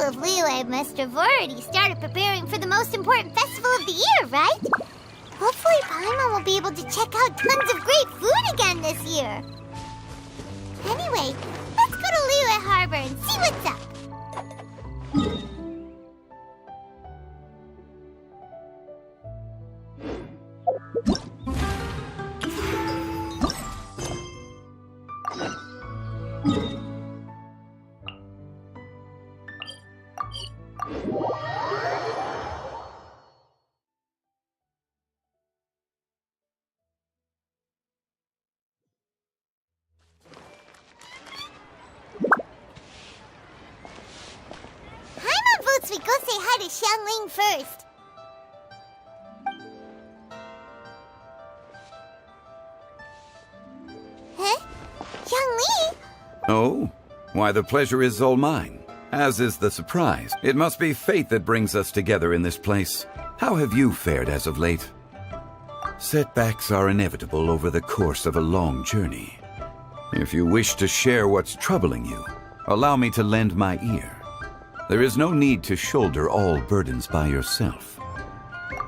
of Liyue must have already started preparing for the most important festival of the year, right? Hopefully Paimon will be able to check out tons of great food again this year. Anyway, let's go to Liyue Harbor and see what's up. We go say hi to Xiangling first. Huh? Xiangling? Oh? Why, the pleasure is all mine, as is the surprise. It must be fate that brings us together in this place. How have you fared as of late? Setbacks are inevitable over the course of a long journey. If you wish to share what's troubling you, allow me to lend my ear. There is no need to shoulder all burdens by yourself.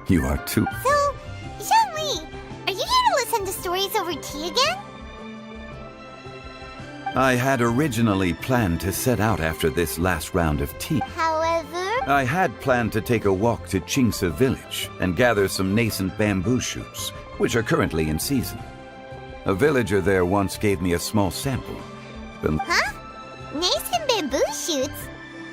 You are too... So, Xiangling, are you here to listen to stories over tea again? I had originally planned to set out after this last round of tea. However... I had planned to take a walk to Qingce village and gather some nascent bamboo shoots, which are currently in season. A villager there once gave me a small sample. Huh? Nascent bamboo shoots?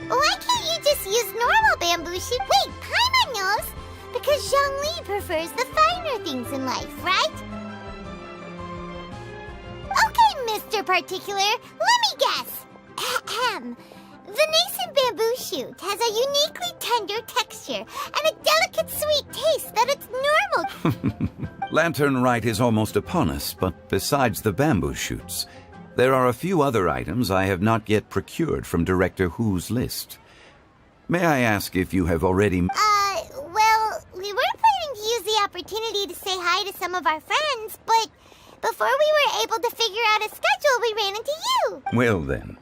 Why can't you just use normal bamboo shoot? Wait, Paimon knows! Because Xiangling prefers the finer things in life, right? Okay, Mr. Particular, let me guess. Ahem. The nascent bamboo shoot has a uniquely tender texture and a delicate sweet taste that it's normal. Lantern Rite is almost upon us, but besides the bamboo shoots, there are a few other items I have not yet procured from Director Hu's list. May I ask if you have already... Well, we were planning to use the opportunity to say hi to some of our friends, but before we were able to figure out a schedule, we ran into you. Well then,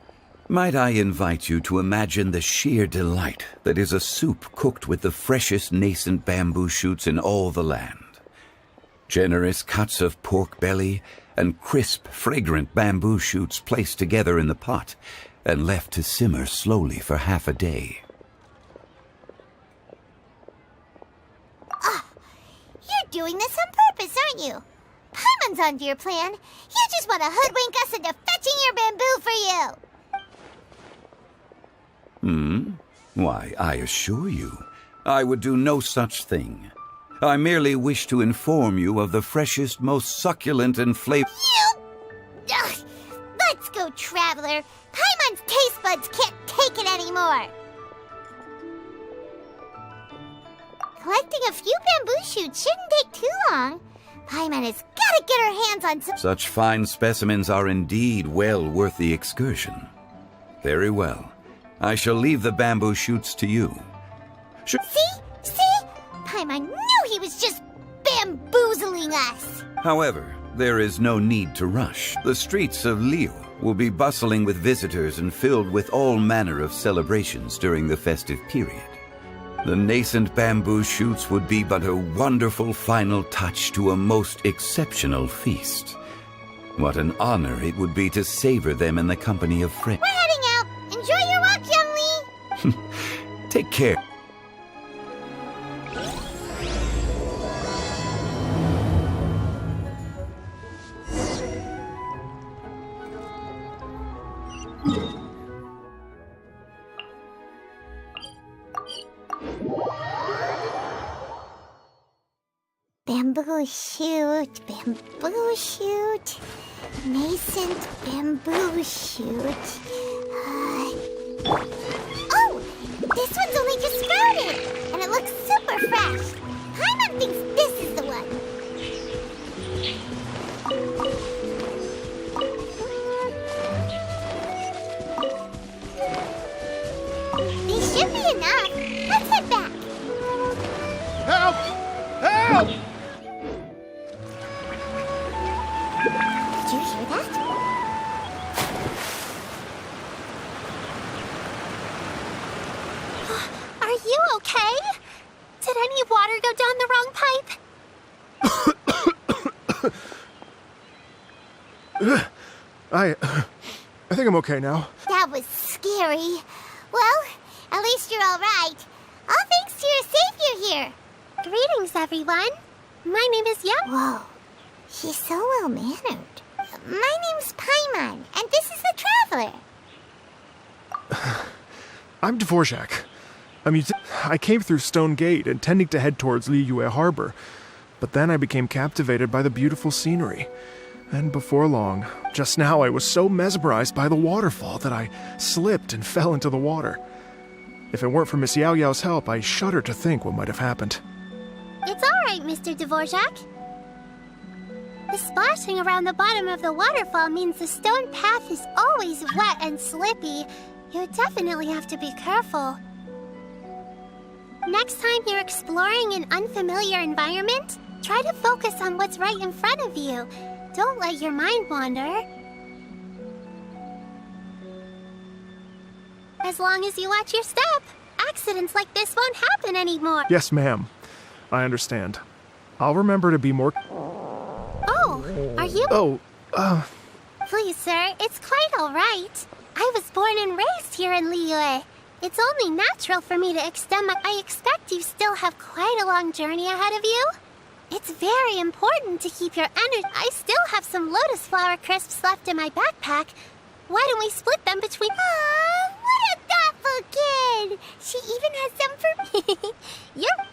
might I invite you to imagine the sheer delight that is a soup cooked with the freshest nascent bamboo shoots in all the land. Generous cuts of pork belly and crisp, fragrant bamboo shoots placed together in the pot and left to simmer slowly for half a day. You're doing this on purpose, aren't you? Paimon's onto your plan. You just want to hoodwink us into fetching your bamboo for you. Why, I assure you, I would do no such thing. I merely wish to inform you of the freshest, most succulent and flavor... Ugh. Let's go, Traveler. Paimon's taste buds can't take it anymore. Collecting a few bamboo shoots shouldn't take too long. Paimon has got to get her hands on some... Such fine specimens are indeed well worth the excursion. Very well. I shall leave the bamboo shoots to you. See? Paimon knew he was just bamboozling us. However, there is no need to rush. The streets of Liyue will be bustling with visitors and filled with all manner of celebrations during the festive period. The nascent bamboo shoots would be but a wonderful final touch to a most exceptional feast. What an honor it would be to savor them in the company of friends. We're heading out. Enjoy your walk, Xiangling. Take care. Bamboo shoot, nascent bamboo shoot. Oh, this one's only just sprouted, and it looks super fresh. Paimon thinks this is the one. These should be enough. Let's head back. Help! Help! Did you hear that? Did any water go down the wrong pipe? I think I'm okay now. That was scary. Well, at least you're all right. All thanks to your savior here. Greetings, everyone. My name is Young. Whoa, she's so well-mannered. My name's Paimon, and this is the Traveler. I'm Dvorak. I came through Stone Gate, intending to head towards Liyue Harbor, but then I became captivated by the beautiful scenery. And before long, just now I was so mesmerized by the waterfall that I slipped and fell into the water. If it weren't for Miss Yao Yao's help, I shudder to think what might have happened. It's all right, Mr. Dvorak. The splashing around the bottom of the waterfall means the stone path is always wet and slippy. You definitely have to be careful. Next time you're exploring an unfamiliar environment, try to focus on what's right in front of you. Don't let your mind wander. As long as you watch your step, accidents like this won't happen anymore. Yes, ma'am. I understand. I'll remember to be more... Oh, are you... Oh, Please, sir, it's quite all right. I was born and raised here in Liyue. It's only natural for me to extend my... I expect you still have quite a long journey ahead of you. It's very important to keep your energy. I still have some lotus flower crisps left in my backpack. Why don't we split them between... Aw, what a thoughtful kid! She even has some for me. Yep.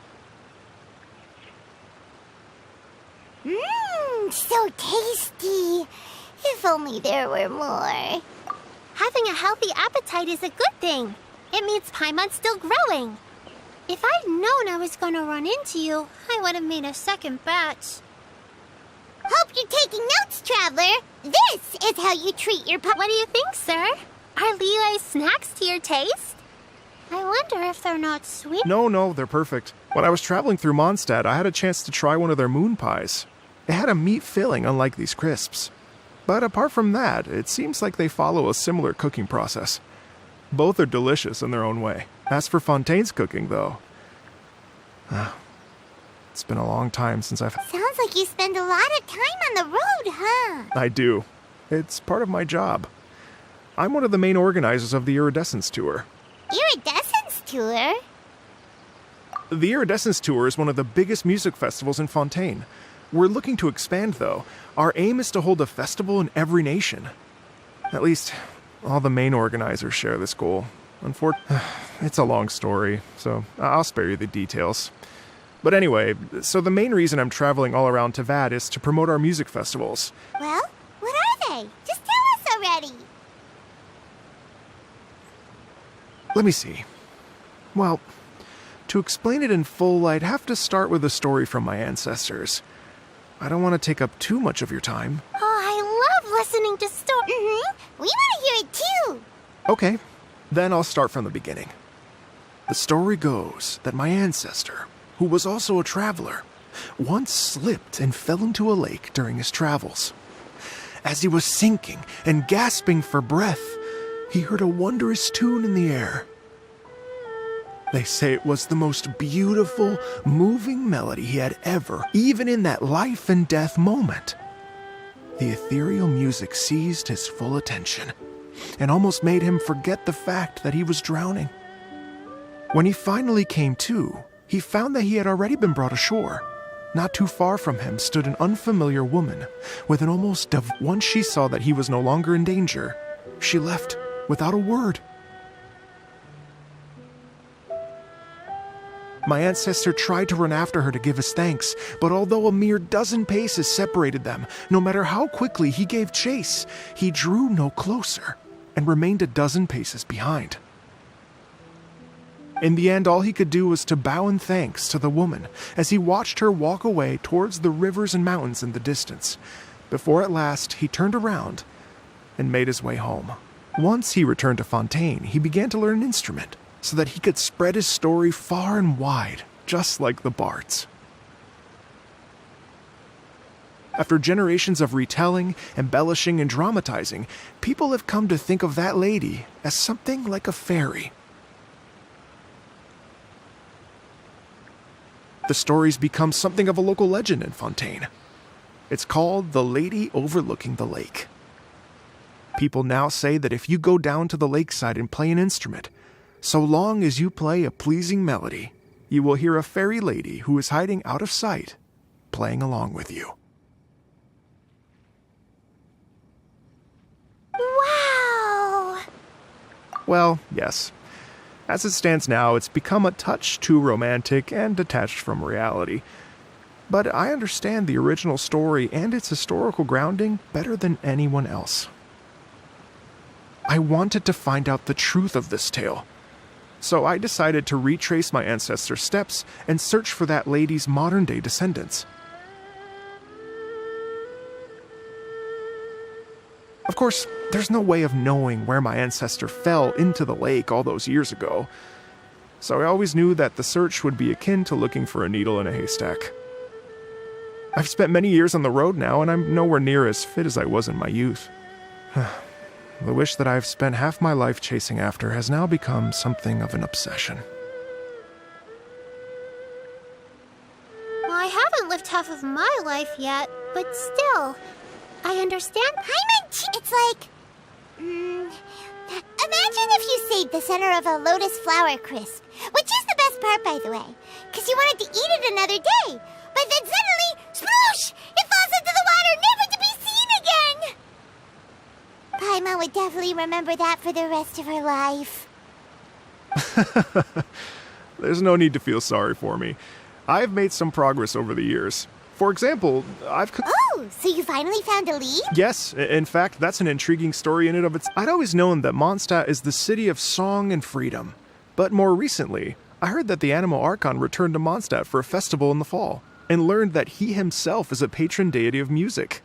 Mmm, so tasty. If only there were more. Having a healthy appetite is a good thing. It means Paimon's still growing. If I'd known I was going to run into you, I would have made a second batch. Hope you're taking notes, Traveler. This is how you treat your pup. What do you think, sir? Are Liyue snacks to your taste? I wonder if they're not sweet. no, they're perfect. When I was traveling through Mondstadt, I had a chance to try one of their moon pies. It had a meat filling, unlike these crisps. But apart from that, it seems like they follow a similar cooking process. Both are delicious in their own way. As for Fontaine's cooking, though... it's been a long time since I've... Sounds like you spend a lot of time on the road, huh? I do. It's part of my job. I'm one of the main organizers of the Iridescence Tour. Iridescence Tour? The Iridescence Tour is one of the biggest music festivals in Fontaine. We're looking to expand, though. Our aim is to hold a festival in every nation. At least, all the main organizers share this goal. Unfortunately, it's a long story, so I'll spare you the details. But anyway, so the main reason I'm traveling all around Tavad is to promote our music festivals. Well, what are they? Just tell us already. Let me see. Well, to explain it in full, I'd have to start with a story from my ancestors. I don't want to take up too much of your time. Oh, I love listening to stories. We want to hear it too. Okay, then I'll start from the beginning. The story goes that my ancestor, who was also a traveler, once slipped and fell into a lake during his travels. As he was sinking and gasping for breath, he heard a wondrous tune in the air. They say it was the most beautiful, moving melody he had ever, even in that life and death moment. The ethereal music seized his full attention and almost made him forget the fact that he was drowning. When he finally came to, he found that he had already been brought ashore. Not too far from him stood an unfamiliar woman with an almost Once she saw that he was no longer in danger, she left without a word. My ancestor tried to run after her to give his thanks, but although a mere dozen paces separated them, no matter how quickly he gave chase, he drew no closer and remained a dozen paces behind. In the end, all he could do was to bow in thanks to the woman as he watched her walk away towards the rivers and mountains in the distance, before at last he turned around and made his way home. Once he returned to Fontaine, he began to learn an instrument, so that he could spread his story far and wide, just like the bards. After generations of retelling, embellishing, and dramatizing, people have come to think of that lady as something like a fairy. The story's become something of a local legend in Fontaine. It's called The Lady Overlooking the Lake. People now say that if you go down to the lakeside and play an instrument, so long as you play a pleasing melody, you will hear a fairy lady who is hiding out of sight, playing along with you. Wow! Well, yes. As it stands now, it's become a touch too romantic and detached from reality. But I understand the original story and its historical grounding better than anyone else. I wanted to find out the truth of this tale, so I decided to retrace my ancestors' steps and search for that lady's modern-day descendants. Of course, there's no way of knowing where my ancestor fell into the lake all those years ago, so I always knew that the search would be akin to looking for a needle in a haystack. I've spent many years on the road now, and I'm nowhere near as fit as I was in my youth. The wish that I've spent half my life chasing after has now become something of an obsession. Well, I haven't lived half of my life yet, but still, I understand. It's like... imagine if you saved the center of a lotus flower crisp, which is the best part, by the way, because you wanted to eat it another day. But then suddenly, sploosh! It falls into the water, never to be seen again! Paimon would definitely remember that for the rest of her life. There's no need to feel sorry for me. I've made some progress over the years. For example, Oh, so you finally found a lead? Yes, in fact, that's an intriguing story in and of itself. I'd always known that Mondstadt is the city of song and freedom. But more recently, I heard that the Animal Archon returned to Mondstadt for a festival in the fall, and learned that he himself is a patron deity of music.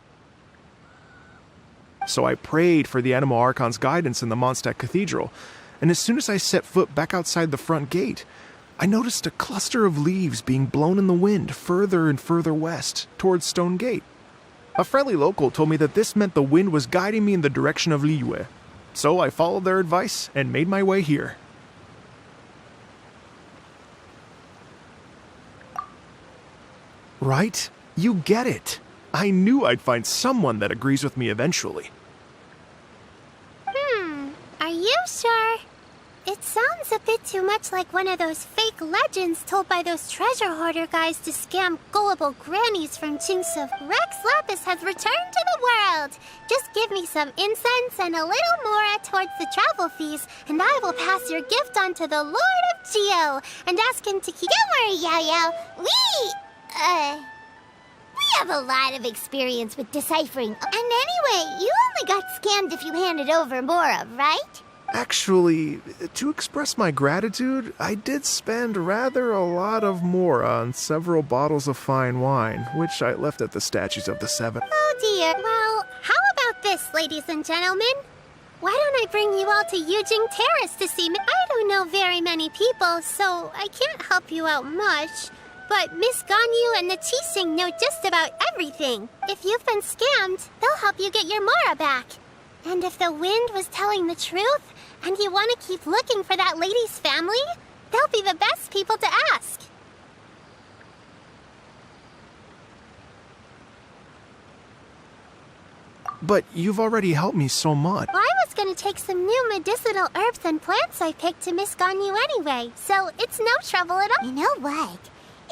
So I prayed for the Animal Archon's guidance in the Mondstadt Cathedral, and as soon as I set foot back outside the front gate, I noticed a cluster of leaves being blown in the wind further and further west, towards Stone Gate. A friendly local told me that this meant the wind was guiding me in the direction of Liyue, so I followed their advice and made my way here. Right? You get it. I knew I'd find someone that agrees with me eventually. Are you sure? It sounds a bit too much like one of those fake legends told by those treasure hoarder guys to scam gullible grannies from Chinks of Rex Lapis has returned to the world. Just give me some incense and a little more towards the travel fees, and I will pass your gift on to the Lord of Geo and ask him to keep... Don't worry, Yao Yao. We have a lot of experience with deciphering. And anyway, you only got scammed if you handed over Mora, right? Actually, to express my gratitude, I did spend rather a lot of more on several bottles of fine wine, which I left at the statues of the Seven. Oh dear. Well, how about this, ladies and gentlemen? Why don't I bring you all to Yujing Terrace to see me? I don't know very many people, so I can't help you out much. But Miss Ganyu and the Qixing know just about everything. If you've been scammed, they'll help you get your Mora back. And if the wind was telling the truth, and you want to keep looking for that lady's family, they'll be the best people to ask. But you've already helped me so much. Well, I was going to take some new medicinal herbs and plants I picked to Miss Ganyu anyway, so it's no trouble at all. You know what?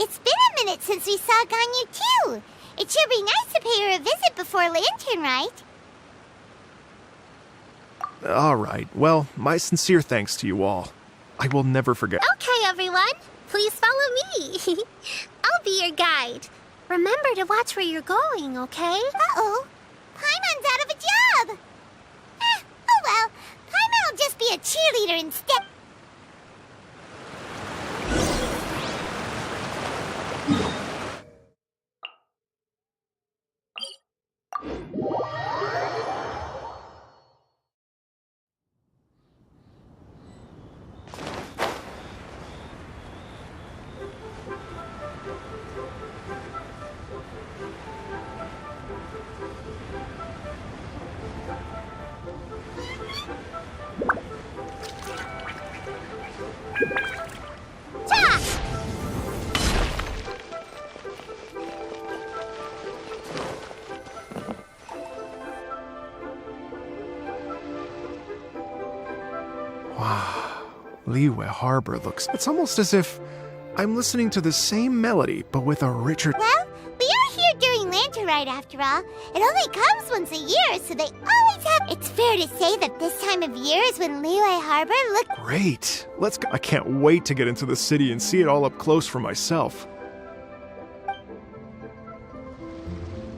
It's been a minute since we saw Ganyu too. It should be nice to pay her a visit before Lantern, right? All right. Well, my sincere thanks to you all. I will never forget. Okay, everyone. Please follow me. I'll be your guide. Remember to watch where you're going, okay? Uh-oh. Paimon's out of a job. Oh well. Paimon will just be a cheerleader instead. Liyue Harbor looks... It's almost as if I'm listening to the same melody, but with a richer... Well, we are here during Lantern Ride after all. It only comes once a year, so they always have... It's fair to say that this time of year is when Liyue Harbor looks... Great! Let's go. I can't wait to get into the city and see it all up close for myself.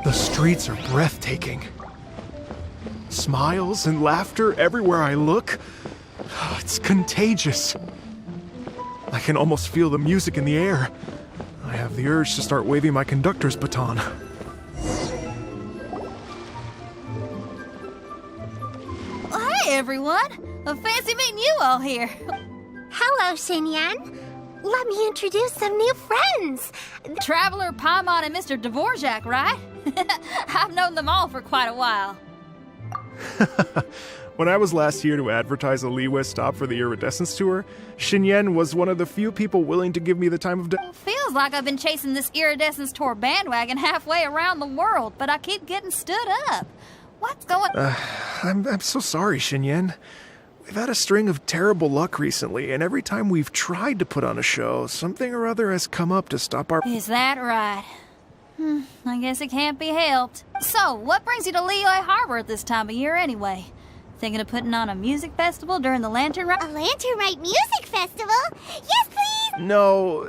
The streets are breathtaking. Smiles and laughter everywhere I look. It's contagious. I can almost feel the music in the air. I have the urge to start waving my conductor's baton. Hi, everyone. Fancy meeting you all here. Hello, Xinyan. Let me introduce some new friends. Traveler, Paimon, and Mr. Dvorak, right? I've known them all for quite a while. When I was last here to advertise a Liyue stop for the Iridescence Tour, Xinyan was one of the few people willing to give me the time of day. Feels like I've been chasing this Iridescence Tour bandwagon halfway around the world, but I keep getting stood up. What's going... I'm so sorry, Xinyan. We've had a string of terrible luck recently, and every time we've tried to put on a show, something or other has come up to stop our... Is that right? I guess it can't be helped. So, what brings you to Liyue Harbor at this time of year anyway? Thinking of putting on a music festival during the Lantern Ride? A Lantern Ride music festival? Yes, please! No,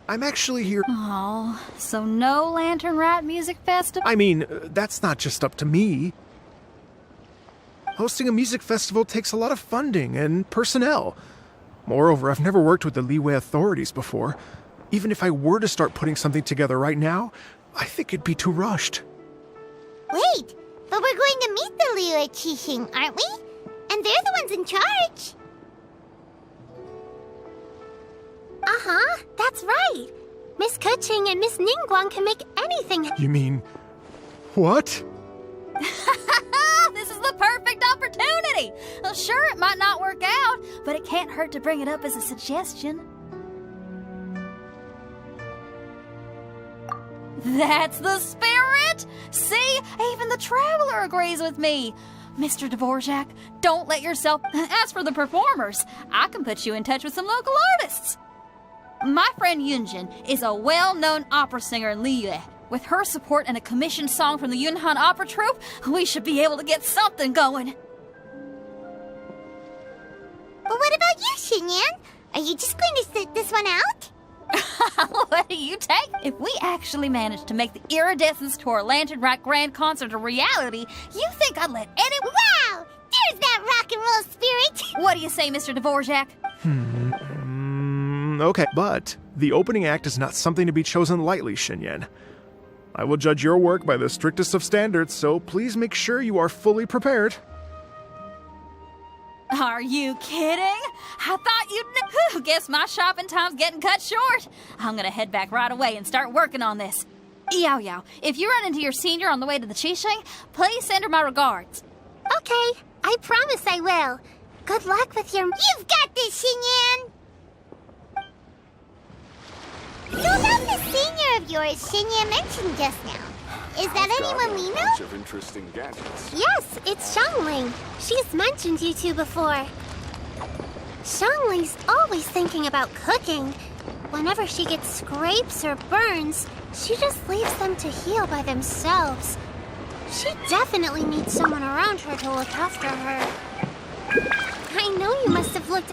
I'm actually here... Oh, so no Lantern Ride music festival? I mean, that's not just up to me. Hosting a music festival takes a lot of funding and personnel. Moreover, I've never worked with the Liyue authorities before. Even if I were to start putting something together right now, I think it'd be too rushed. Wait, but we're going to meet the Liyue Qixing, aren't we? And they're the ones in charge. Uh-huh, that's right. Miss Keqing and Miss Ningguang can make anything... You mean... what? This is the perfect opportunity! Well, sure, it might not work out, but it can't hurt to bring it up as a suggestion. That's the spirit! See, even the Traveler agrees with me. Mr. Dvorak, don't let yourself... As for the performers, I can put you in touch with some local artists. My friend Yunjin is a well-known opera singer in Liyue. With her support and a commissioned song from the Yunhan Opera Troupe, we should be able to get something going. But what about you, Xinyan? Are you just going to sit this one out? What do you take? If we actually manage to make the Iridescence Tour Lantern Ride Grand Concert a reality, you think I'd let anyone... Wow! There's that rock and roll spirit! What do you say, Mr. Dvorak? Okay, but the opening act is not something to be chosen lightly, Xinyan. I will judge your work by the strictest of standards, so please make sure you are fully prepared. Are you kidding? I thought you'd... Guess my shopping time's getting cut short. I'm gonna head back right away and start working on this. Yao Yao, if you run into your senior on the way to the Qixing, please send her my regards. Okay, I promise I will. Good luck with your... You've got this, Xinyan! So about the senior of yours Xinyan mentioned just now. Is that anyone we know? Bunch of interesting gadgets. Yes, it's Xiangling. She's mentioned you two before. Xiangling's always thinking about cooking. Whenever she gets scrapes or burns, she just leaves them to heal by themselves. She definitely needs someone around her to look after her. I know you must have looked...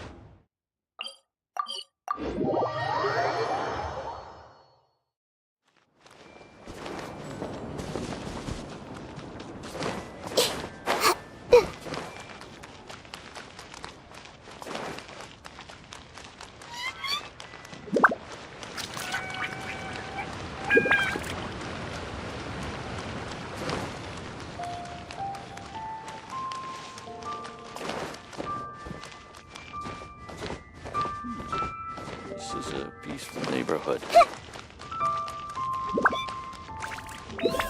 This is a peaceful neighborhood.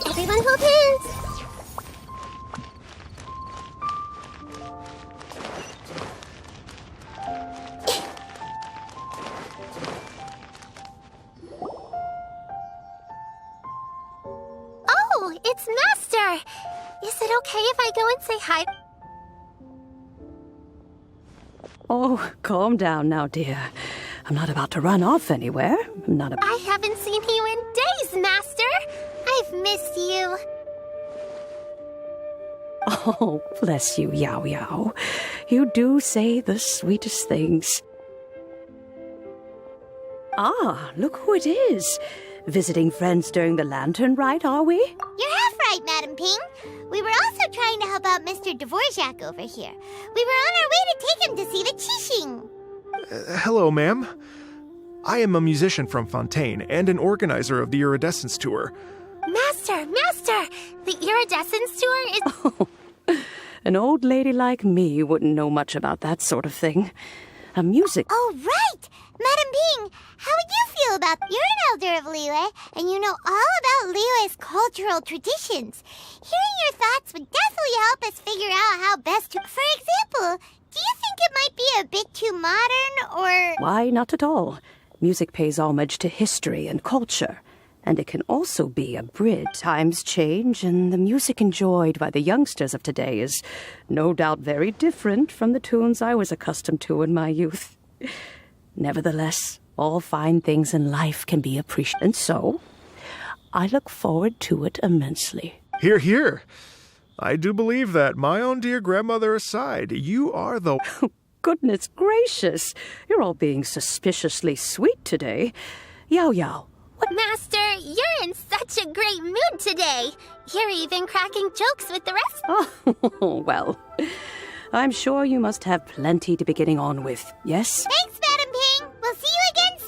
Everyone hold hands! Oh, it's Master! Is it okay if I go and say hi? Oh, calm down now, dear. I'm not about to run off anywhere. I'm not I haven't seen you in days, Master. I've missed you. Oh, bless you, Yao Yao. You do say the sweetest things. Ah, look who it is. Visiting friends during the lantern rite, are we? You're half right, Madam Ping. We were also trying to help out Mr. Dvorak over here. We were on our way to take him to see the Qixing. Hello, ma'am. I am a musician from Fontaine and an organizer of the Iridescence Tour. Master! The Iridescence Tour is... Oh, an old lady like me wouldn't know much about that sort of thing. A music... Oh, right! Madam Ping, how would you feel about... You're an elder of Liyue, and you know all about Liyue's cultural traditions. Hearing your thoughts would definitely help us figure out how best to... For example, do you think it might be a bit too modern, or... Why, not at all. Music pays homage to history and culture. And it can also be a bridge. Times change, and the music enjoyed by the youngsters of today is no doubt very different from the tunes I was accustomed to in my youth. Nevertheless, all fine things in life can be appreciated, and so I look forward to it immensely. Hear, hear. I do believe that, my own dear grandmother aside, you are the... Goodness gracious, you're all being suspiciously sweet today. Yao Yao. Master, you're in such a great mood today. You're even cracking jokes with the rest. Oh, well, I'm sure you must have plenty to be getting on with, yes? Thanks, Madam Ping. We'll see you again soon.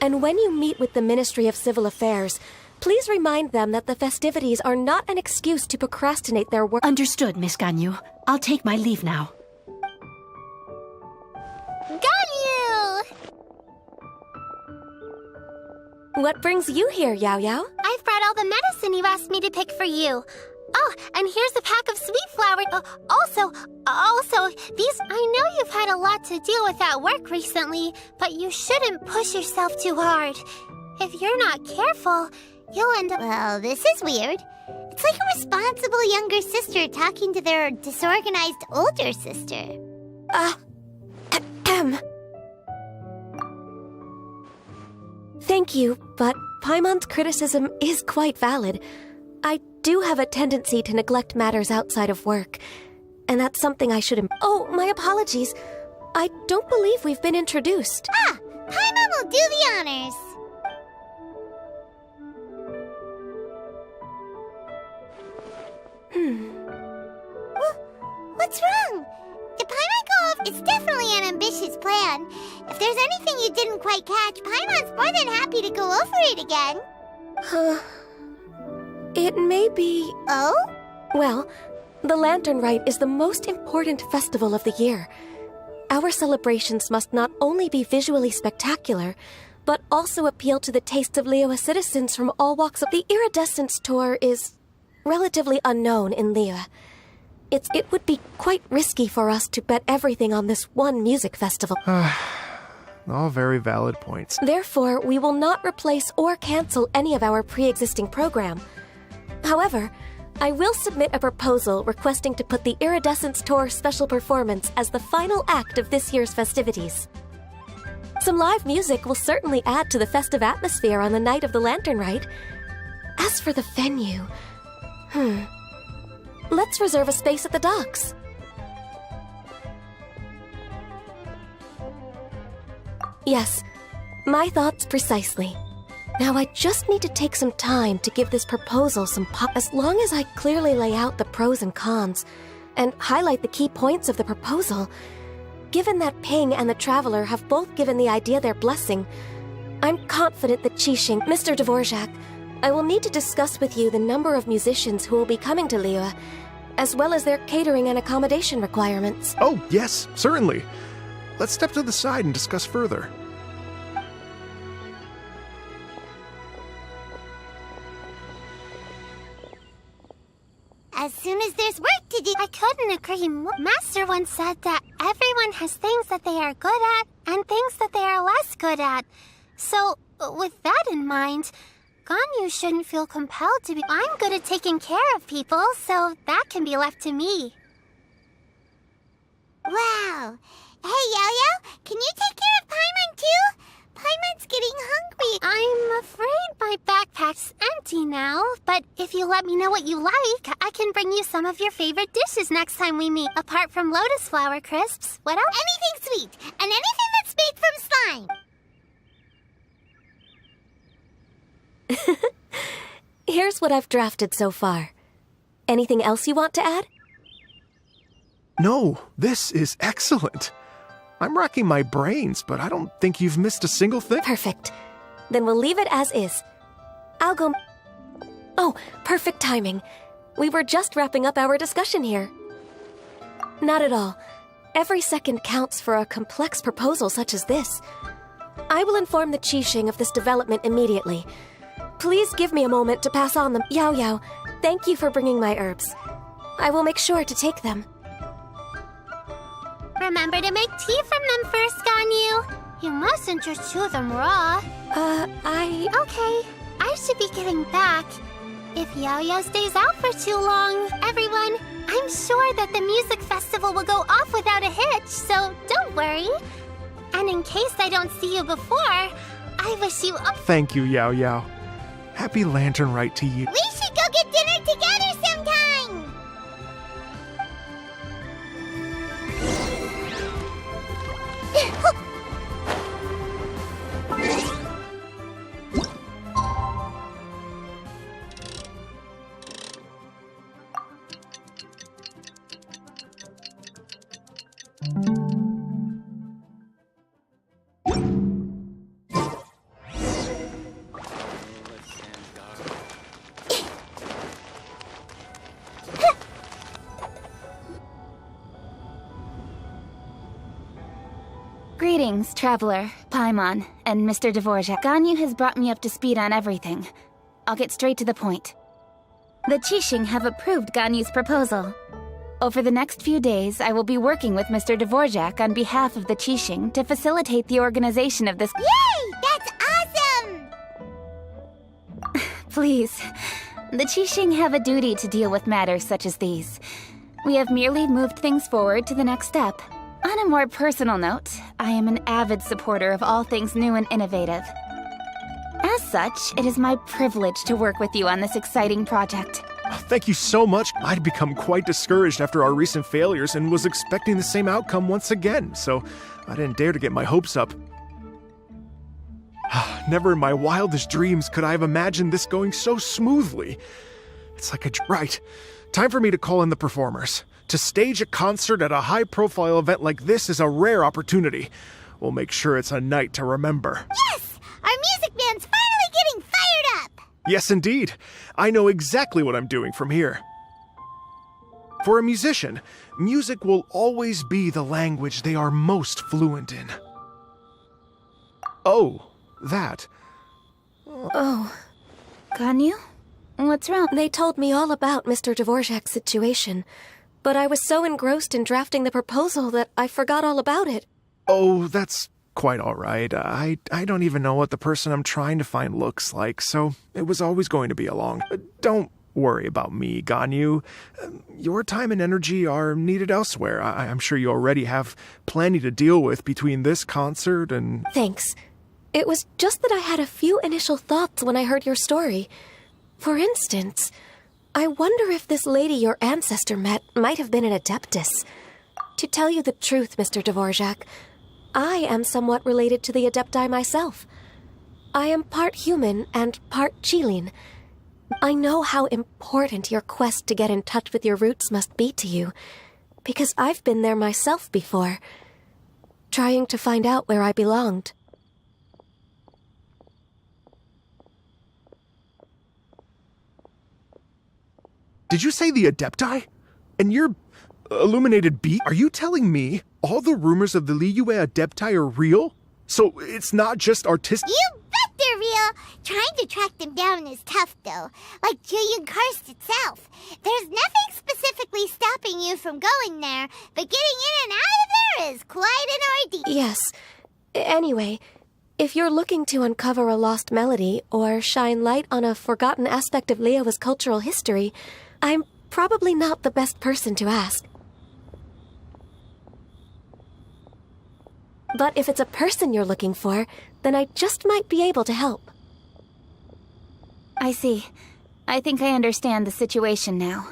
And when you meet with the Ministry of Civil Affairs, please remind them that the festivities are not an excuse to procrastinate their work. Understood, Miss Ganyu. I'll take my leave now. Ganyu! What brings you here, Yao Yao? I've brought all the medicine you asked me to pick for you. Oh, and here's a pack of sweet flowers. Also, these... I know you've had a lot to deal with at work recently, but you shouldn't push yourself too hard. If you're not careful, you'll end up... Well, this is weird. It's like a responsible younger sister talking to their disorganized older sister. Thank you, but Paimon's criticism is quite valid. I do have a tendency to neglect matters outside of work, and that's something I should... Oh, my apologies. I don't believe we've been introduced. Ah, Paimon will do the honors. What's wrong? Did Paimon go off? It's definitely an ambitious plan. If there's anything you didn't quite catch, Paimon's more than happy to go over it again. It may be... Oh? Well, the Lantern Rite is the most important festival of the year. Our celebrations must not only be visually spectacular, but also appeal to the tastes of Liyue citizens from all walks of... The Iridescence Tour is relatively unknown in Liyue. It would be quite risky for us to bet everything on this one music festival. All very valid points. Therefore, we will not replace or cancel any of our pre-existing program. However, I will submit a proposal requesting to put the Iridescence Tour special performance as the final act of this year's festivities. Some live music will certainly add to the festive atmosphere on the night of the Lantern Rite. As for the venue... Let's reserve a space at the docks. Yes, my thoughts precisely. Now I just need to take some time to give this proposal some as long as I clearly lay out the pros and cons, and highlight the key points of the proposal. Given that Ping and the Traveler have both given the idea their blessing, I'm confident that Qixing... Mr. Dvorak, I will need to discuss with you the number of musicians who will be coming to Liyue, as well as their catering and accommodation requirements. Oh, yes, certainly. Let's step to the side and discuss further. As soon as there's work to do, I couldn't agree more. Master once said that everyone has things that they are good at and things that they are less good at. So, with that in mind, Ganyu shouldn't feel compelled to be. I'm good at taking care of people, so that can be left to me. Wow. Hey, Yo-Yo, can you take care of Paimon too? Paimon's getting hungry. I'm afraid my backpack's empty now, but if you let me know what you like, I can bring you some of your favorite dishes next time we meet. Apart from lotus flower crisps, what else? Anything sweet, and anything that's made from slime. Here's what I've drafted so far. Anything else you want to add? No, this is excellent. I'm racking my brains, but I don't think you've missed a single thing. Perfect. Then we'll leave it as is. I'll go... Oh, perfect timing. We were just wrapping up our discussion here. Not at all. Every second counts for a complex proposal such as this. I will inform the Qixing of this development immediately. Please give me a moment to pass on them. Yao Yao, thank you for bringing my herbs. I will make sure to take them. Remember to make tea from them first, Ganyu. You mustn't just chew them raw. Okay, I should be getting back. If Yo-Yo stays out for too long, everyone, I'm sure that the music festival will go off without a hitch, so don't worry. And in case I don't see you before, I wish you a... Thank you, Yao Yao. Happy Lantern Rite to you. We should go get dinner together sometime! Greetings, Traveler, Paimon, and Mr. Dvorak. Ganyu has brought me up to speed on everything. I'll get straight to the point. The Qixing have approved Ganyu's proposal. Over the next few days, I will be working with Mr. Dvorak on behalf of the Qixing to facilitate the organization of this— Yay! That's awesome! Please, the Qixing have a duty to deal with matters such as these. We have merely moved things forward to the next step. On a more personal note, I am an avid supporter of all things new and innovative. As such, it is my privilege to work with you on this exciting project. Thank you so much. I'd become quite discouraged after our recent failures and was expecting the same outcome once again, so I didn't dare to get my hopes up. Never in my wildest dreams could I have imagined this going so smoothly. It's like right. Time for me to call in the performers. To stage a concert at a high-profile event like this is a rare opportunity. We'll make sure it's a night to remember. Yes! Our music band's finally getting fired up! Yes, indeed. I know exactly what I'm doing from here. For a musician, music will always be the language they are most fluent in. Oh, that. Oh. Ganyu? What's wrong? They told me all about Mr. Dvorak's situation, but I was so engrossed in drafting the proposal that I forgot all about it. Oh, that's quite all right. I don't even know what the person I'm trying to find looks like, so it was always going to be along. Don't worry about me, Ganyu. Your time and energy are needed elsewhere. I'm sure you already have plenty to deal with between this concert and... Thanks. It was just that I had a few initial thoughts when I heard your story. For instance, I wonder if this lady your ancestor met might have been an Adeptus. To tell you the truth, Mr. Dvorak, I am somewhat related to the Adepti myself. I am part human and part Qilin. I know how important your quest to get in touch with your roots must be to you, because I've been there myself before, trying to find out where I belonged. Did you say the Adepti? And you're illuminated beast? Are you telling me all the rumors of the Liyue Adepti are real? So it's not just artistic? You bet they're real! Trying to track them down is tough, though. Like Julian Karst itself. There's nothing specifically stopping you from going there, but getting in and out of there is quite an ordeal. Yes. Anyway, if you're looking to uncover a lost melody or shine light on a forgotten aspect of Liyue's cultural history, I'm probably not the best person to ask. But if it's a person you're looking for, then I just might be able to help. I see. I think I understand the situation now.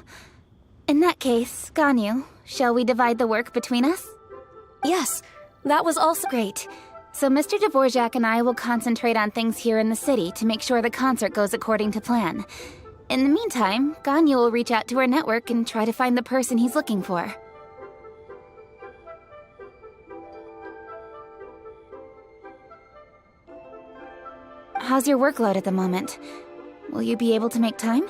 In that case, Ganyu, shall we divide the work between us? Yes, that was also great. So Mr. Dvorak and I will concentrate on things here in the city to make sure the concert goes according to plan. In the meantime, Ganyu will reach out to our network and try to find the person he's looking for. How's your workload at the moment? Will you be able to make time?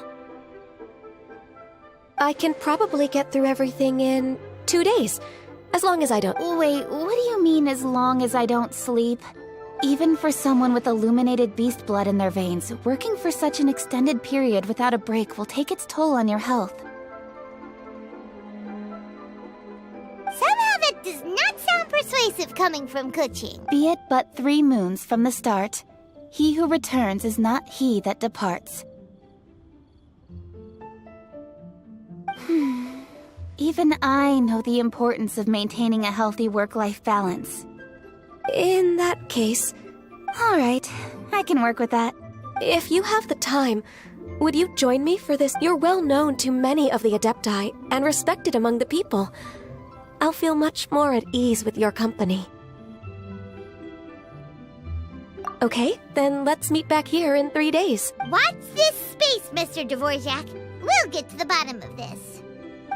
I can probably get through everything in 2 days, as long as I don't... Wait, what do you mean as long as I don't sleep? Even for someone with illuminated beast blood in their veins, working for such an extended period without a break will take its toll on your health. Somehow that does not sound persuasive coming from Kuching. Be it but 3 moons from the start, he who returns is not he that departs. Even I know the importance of maintaining a healthy work-life balance. In that case... Alright, I can work with that. If you have the time, would you join me for this? You're well known to many of the Adepti and respected among the people. I'll feel much more at ease with your company. Okay, then let's meet back here in 3 days. Watch this space, Mr. Dvorak. We'll get to the bottom of this.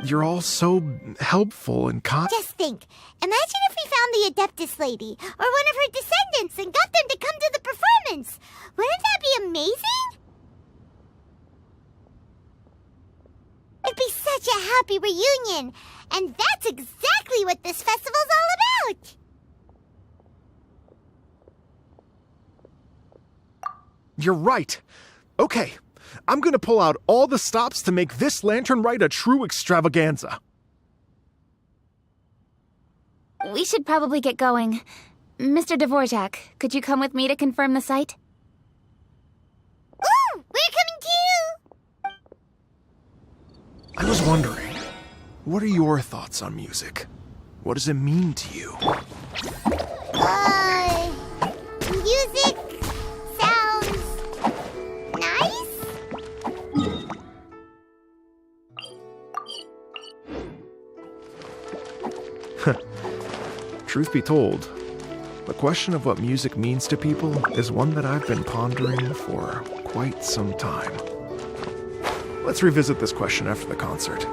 You're all so helpful and Just think. Imagine if we found the Adeptus lady, or one of her descendants, and got them to come to the performance. Wouldn't that be amazing? It'd be such a happy reunion. And that's exactly what this festival's all about. You're right. Okay, I'm gonna pull out all the stops to make this lantern rite a true extravaganza. We should probably get going. Mr. Dvorak, could you come with me to confirm the site? Ooh, we're coming too! I was wondering, what are your thoughts on music? What does it mean to you? Music sounds nice? Truth be told, the question of what music means to people is one that I've been pondering for quite some time. Let's revisit this question after the concert.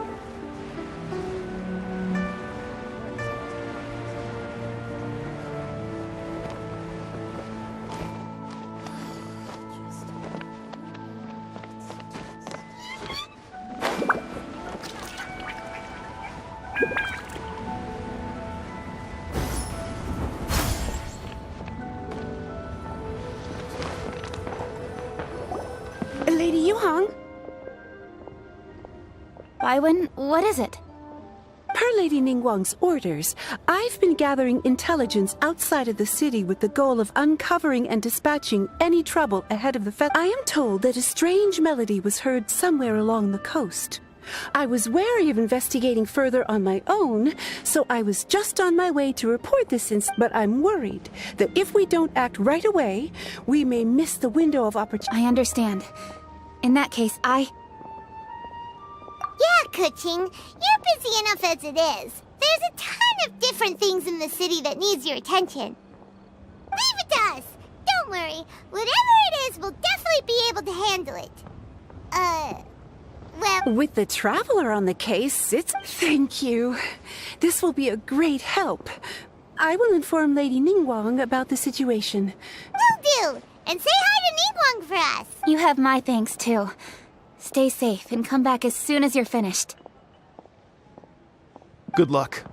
Lady Yuhang? Baiwen, what is it? Per Lady Ningguang's orders, I've been gathering intelligence outside of the city with the goal of uncovering and dispatching any trouble ahead of the festival. I am told that a strange melody was heard somewhere along the coast. I was wary of investigating further on my own, so I was just on my way to report this but I'm worried that if we don't act right away, we may miss the window of opportunity. I understand. In that case, Yeah, Kuching, you're busy enough as it is. There's a ton of different things in the city that needs your attention. Leave it to us. Don't worry. Whatever it is, we'll definitely be able to handle it. Well... With the Traveler on the case, Thank you. This will be a great help. I will inform Lady Ningguang about the situation. Will do. And say hi to Ningguang for us. you have my thanks too. Stay safe and come back as soon as you're finished. Good luck.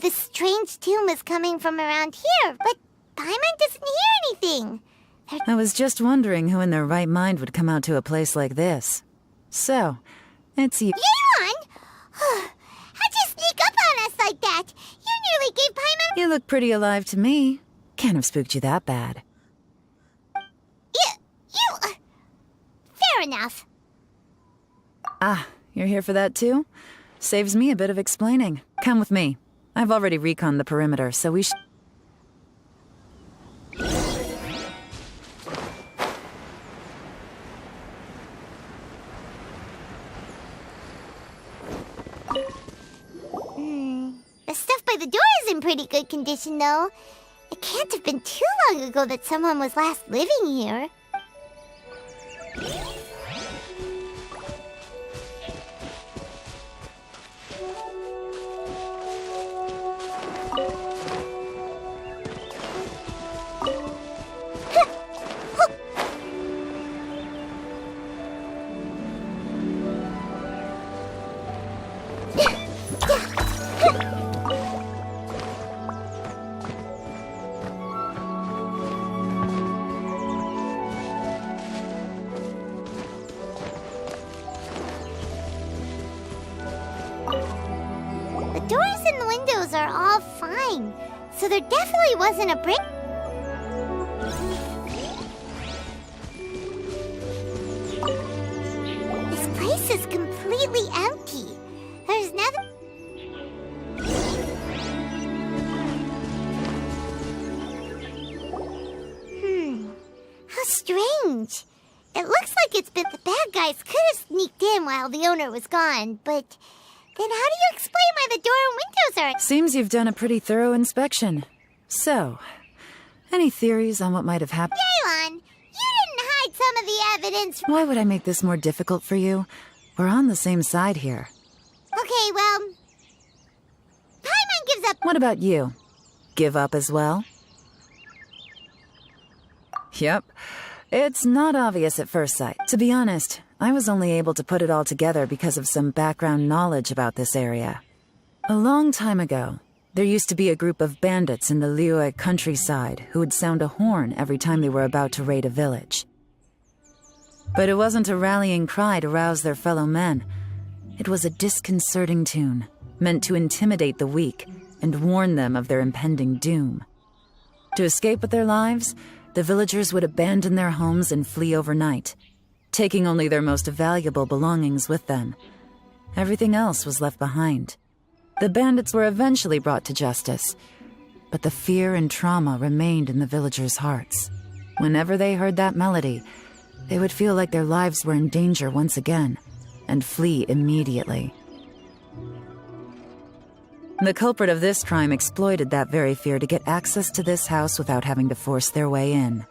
This strange tune was coming from around here, but Paimon doesn't hear anything. I was just wondering who in their right mind would come out to a place like this. So, it's you. Yeon! How'd you sneak up on us like that? You nearly gave Paimon... You look pretty alive to me. Can't have spooked you that bad. Fair enough. Ah, you're here for that too? Saves me a bit of explaining. Come with me. I've already reconned the perimeter, so we should... The stuff by the door is in pretty good condition, though. It can't have been too long ago that someone was last living here. Are all fine, so there definitely wasn't a break. This place is completely empty. There's nothing. How strange. It looks like it's been the bad guys could have sneaked in while the owner was gone, but then how do you explain why the door and windows are... Seems you've done a pretty thorough inspection. So, any theories on what might have happened? Yeon, you didn't hide some of the evidence... Why would I make this more difficult for you? We're on the same side here. Okay, well... Paimon gives up... What about you? Give up as well? Yep. It's not obvious at first sight. To be honest, I was only able to put it all together because of some background knowledge about this area. A long time ago, there used to be a group of bandits in the Liyue countryside who would sound a horn every time they were about to raid a village. But it wasn't a rallying cry to rouse their fellow men. It was a disconcerting tune, meant to intimidate the weak and warn them of their impending doom. To escape with their lives, the villagers would abandon their homes and flee overnight, taking only their most valuable belongings with them. Everything else was left behind. The bandits were eventually brought to justice, but the fear and trauma remained in the villagers' hearts. Whenever they heard that melody, they would feel like their lives were in danger once again, and flee immediately. The culprit of this crime exploited that very fear to get access to this house without having to force their way in.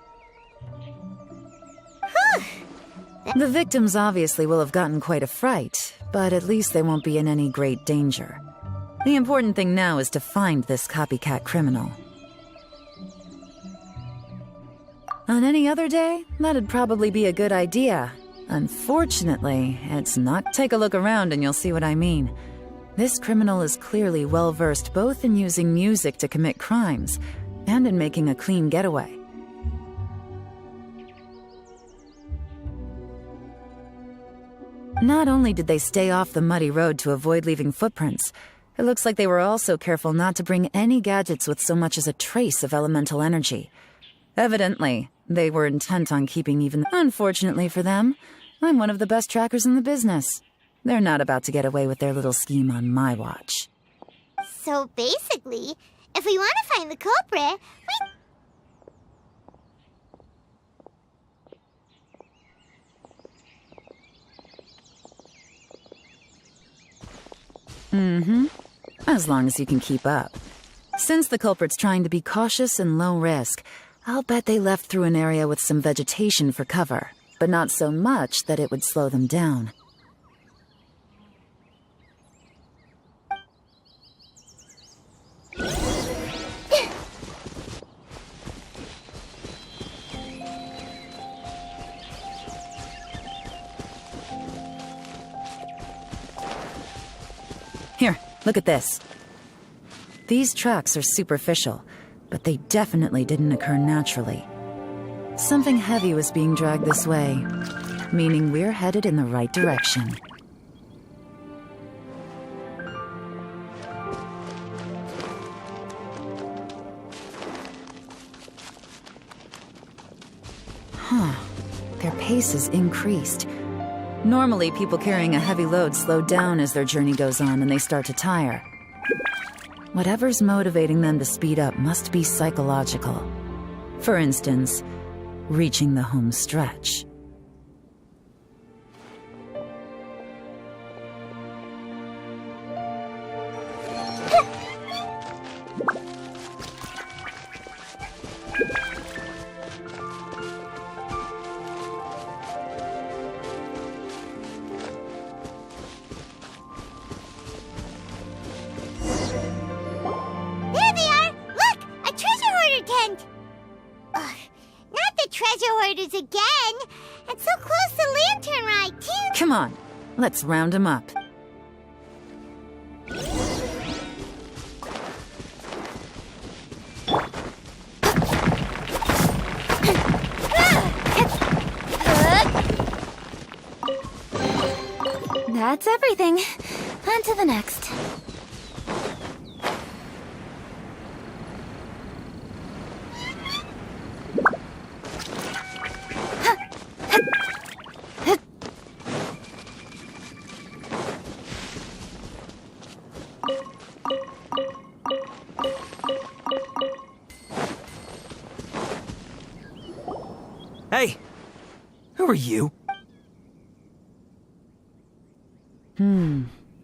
The victims obviously will have gotten quite a fright, but at least they won't be in any great danger. The important thing now is to find this copycat criminal. On any other day, that'd probably be a good idea. Unfortunately, it's not. Take a look around and you'll see what I mean. This criminal is clearly well-versed both in using music to commit crimes and in making a clean getaway. Not only did they stay off the muddy road to avoid leaving footprints, it looks like they were also careful not to bring any gadgets with so much as a trace of elemental energy. Evidently, they were intent on keeping even... Unfortunately for them, I'm one of the best trackers in the business. They're not about to get away with their little scheme on my watch. So basically, if we want to find the culprit, As long as you can keep up. Since the culprit's trying to be cautious and low risk, I'll bet they left through an area with some vegetation for cover, but not so much that it would slow them down. Here, look at this. These tracks are superficial, but they definitely didn't occur naturally. Something heavy was being dragged this way, meaning we're headed in the right direction. Their pace has increased. Normally, people carrying a heavy load slow down as their journey goes on and they start to tire. Whatever's motivating them to speed up must be psychological. For instance, reaching the home stretch. there they are! Look! A treasure hoarder tent! Ugh, not the treasure hoarders again! And so close to Lantern Ride, too! Come on, let's round them up. That's everything. On to the next. Hey! Who are you?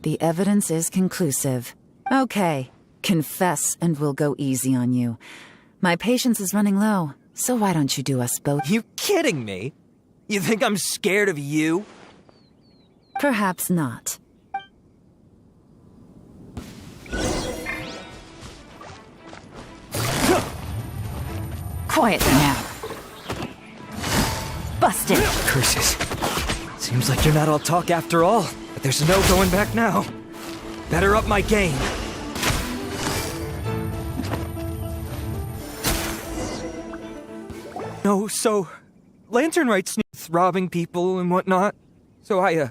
The evidence is conclusive. Okay, confess and we'll go easy on you. My patience is running low, so why don't you do us both? You kidding me? You think I'm scared of you? Perhaps not. Quiet now. Busted. Curses. Seems like you're not all talk after all, but there's no going back now. Better up my game. No, so... Lantern Right's robbing people and whatnot. So I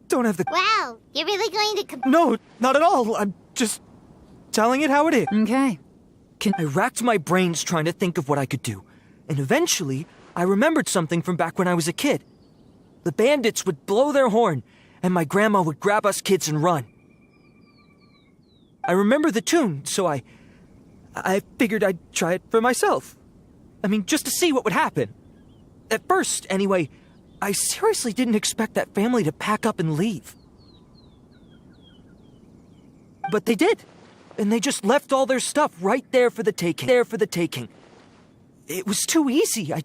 don't have the... Wow, you're really going to... No, not at all. I'm just telling it how it is. Okay. I racked my brains trying to think of what I could do, and eventually I remembered something from back when I was a kid. The bandits would blow their horn, and my grandma would grab us kids and run. I remember the tune, so I figured I'd try it for myself. I mean, just to see what would happen. At first, anyway, I seriously didn't expect that family to pack up and leave. But they did. And they just left all their stuff right there for the taking. It was too easy. I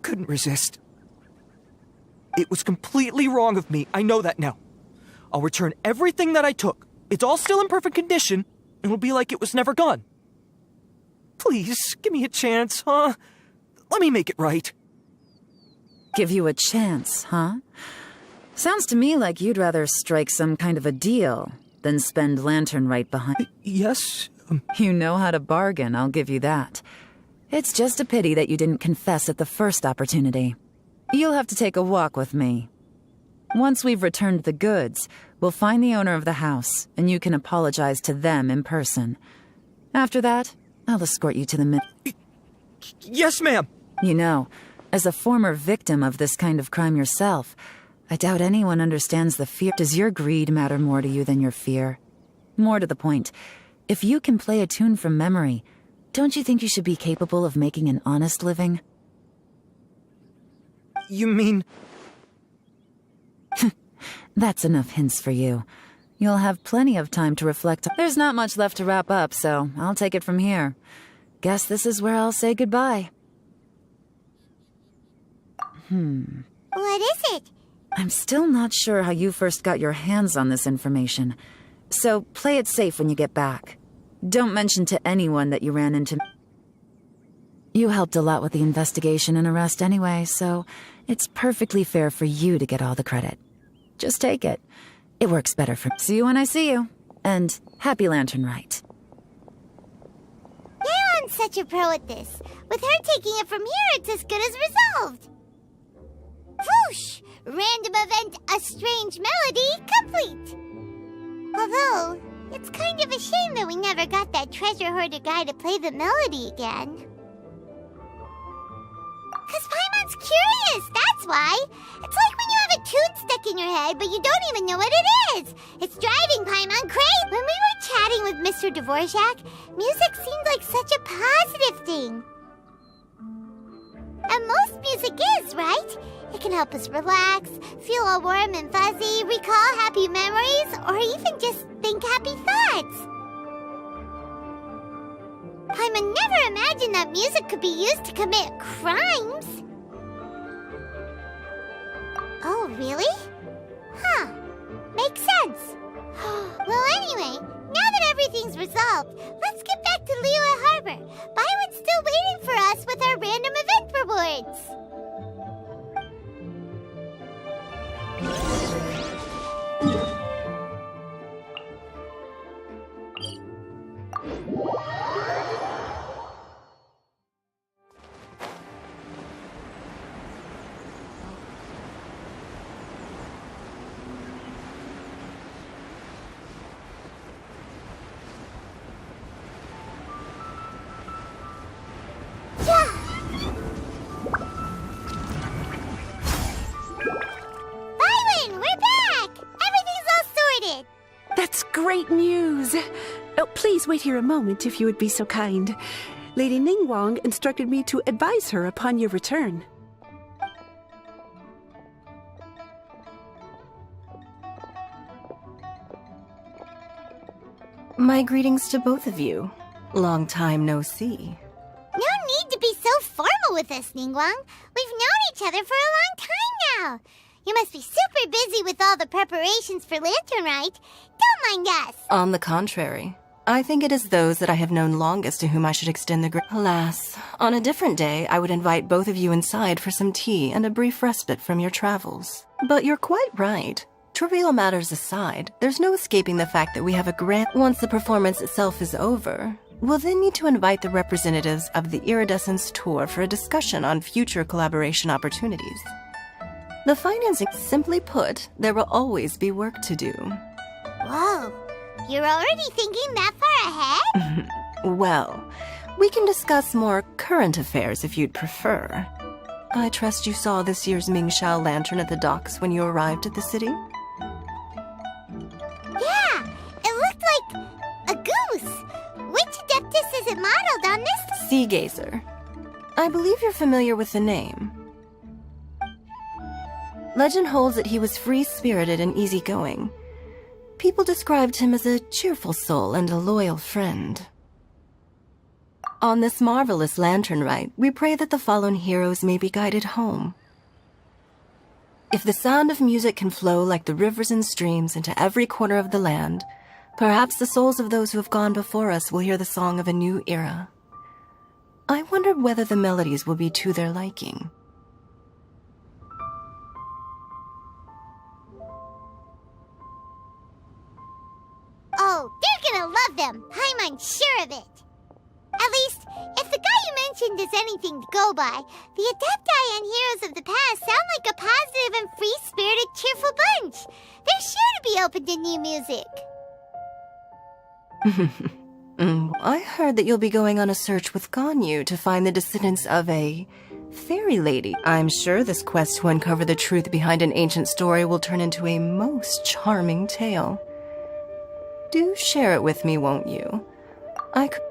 couldn't resist. It was completely wrong of me. I know that now. I'll return everything that I took. It's all still in perfect condition, and it'll be like it was never gone. Please, give me a chance, huh? Let me make it right. Give you a chance, huh? Sounds to me like you'd rather strike some kind of a deal than spend Lantern right behind. Yes? You know how to bargain, I'll give you that. It's just a pity that you didn't confess at the first opportunity. You'll have to take a walk with me. Once we've returned the goods, we'll find the owner of the house, and you can apologize to them in person. After that, I'll escort you to the Yes, ma'am! You know, as a former victim of this kind of crime yourself, I doubt anyone understands the fear. Does your greed matter more to you than your fear? More to the point, if you can play a tune from memory, don't you think you should be capable of making an honest living? You mean... That's enough hints for you. You'll have plenty of time to reflect. There's not much left to wrap up, so I'll take it from here. Guess this is where I'll say goodbye. What is it? I'm still not sure how you first got your hands on this information, so play it safe when you get back. Don't mention to anyone that you ran into... You helped a lot with the investigation and arrest anyway, so it's perfectly fair for you to get all the credit. Just take it. It works better for... See you when I see you. And happy Lantern Rite. Yeon's such a pro at this. With her taking it from here, it's as good as resolved. Whoosh! Random event, a strange melody, complete! Although, it's kind of a shame that we never got that treasure hoarder guy to play the melody again. Cause Paimon's curious, that's why! It's like when you have a tune stuck in your head, but you don't even know what it is! It's driving Paimon crazy! When we were chatting with Mr. Dvorak, music seemed like such a positive thing. And most music is, right? It can help us relax, feel all warm and fuzzy, recall happy memories, or even just think happy thoughts. Paimon never imagined that music could be used to commit crimes. Oh, really? Huh. Makes sense. Well, anyway, now that everything's resolved, let's get back to Liyue Harbor. Byron's still waiting for us with our random event rewards. That's great news! Oh, please wait here a moment, if you would be so kind. Lady Ningguang instructed me to advise her upon your return. My greetings to both of you. Long time no see. No need to be so formal with us, Ningguang. We've known each other for a long time now. You must be super busy with all the preparations for Lantern Rite. Don't mind us. On the contrary, I think it is those that I have known longest to whom I should extend the Alas, on a different day, I would invite both of you inside for some tea and a brief respite from your travels. But you're quite right. Trivial matters aside, there's no escaping the fact that we have a grand... Once the performance itself is over, we'll then need to invite the representatives of the Iridescence Tour for a discussion on future collaboration opportunities. The financing, simply put, there will always be work to do. Whoa, You're already thinking that far ahead? Well, we can discuss more current affairs if you'd prefer. I trust you saw this year's Mingxiao lantern at the docks when you arrived at the city? Yeah, it looked like a goose. Which Adeptus is it modeled on this? Sea Gazer. I believe you're familiar with the name. Legend holds that he was free-spirited and easygoing. People described him as a cheerful soul and a loyal friend. On this marvelous lantern rite, we pray that the fallen heroes may be guided home. If the sound of music can flow like the rivers and streams into every corner of the land, perhaps the souls of those who have gone before us will hear the song of a new era. I wonder whether the melodies will be to their liking. Oh, they're gonna love them. I'm unsure of it. At least, if the guy you mentioned is anything to go by, the Adepti and heroes of the past sound like a positive and free-spirited, cheerful bunch. They're sure to be open to new music. I heard that you'll be going on a search with Ganyu to find the descendants of a fairy lady. I'm sure this quest to uncover the truth behind an ancient story will turn into a most charming tale. Do share it with me, won't you? I could...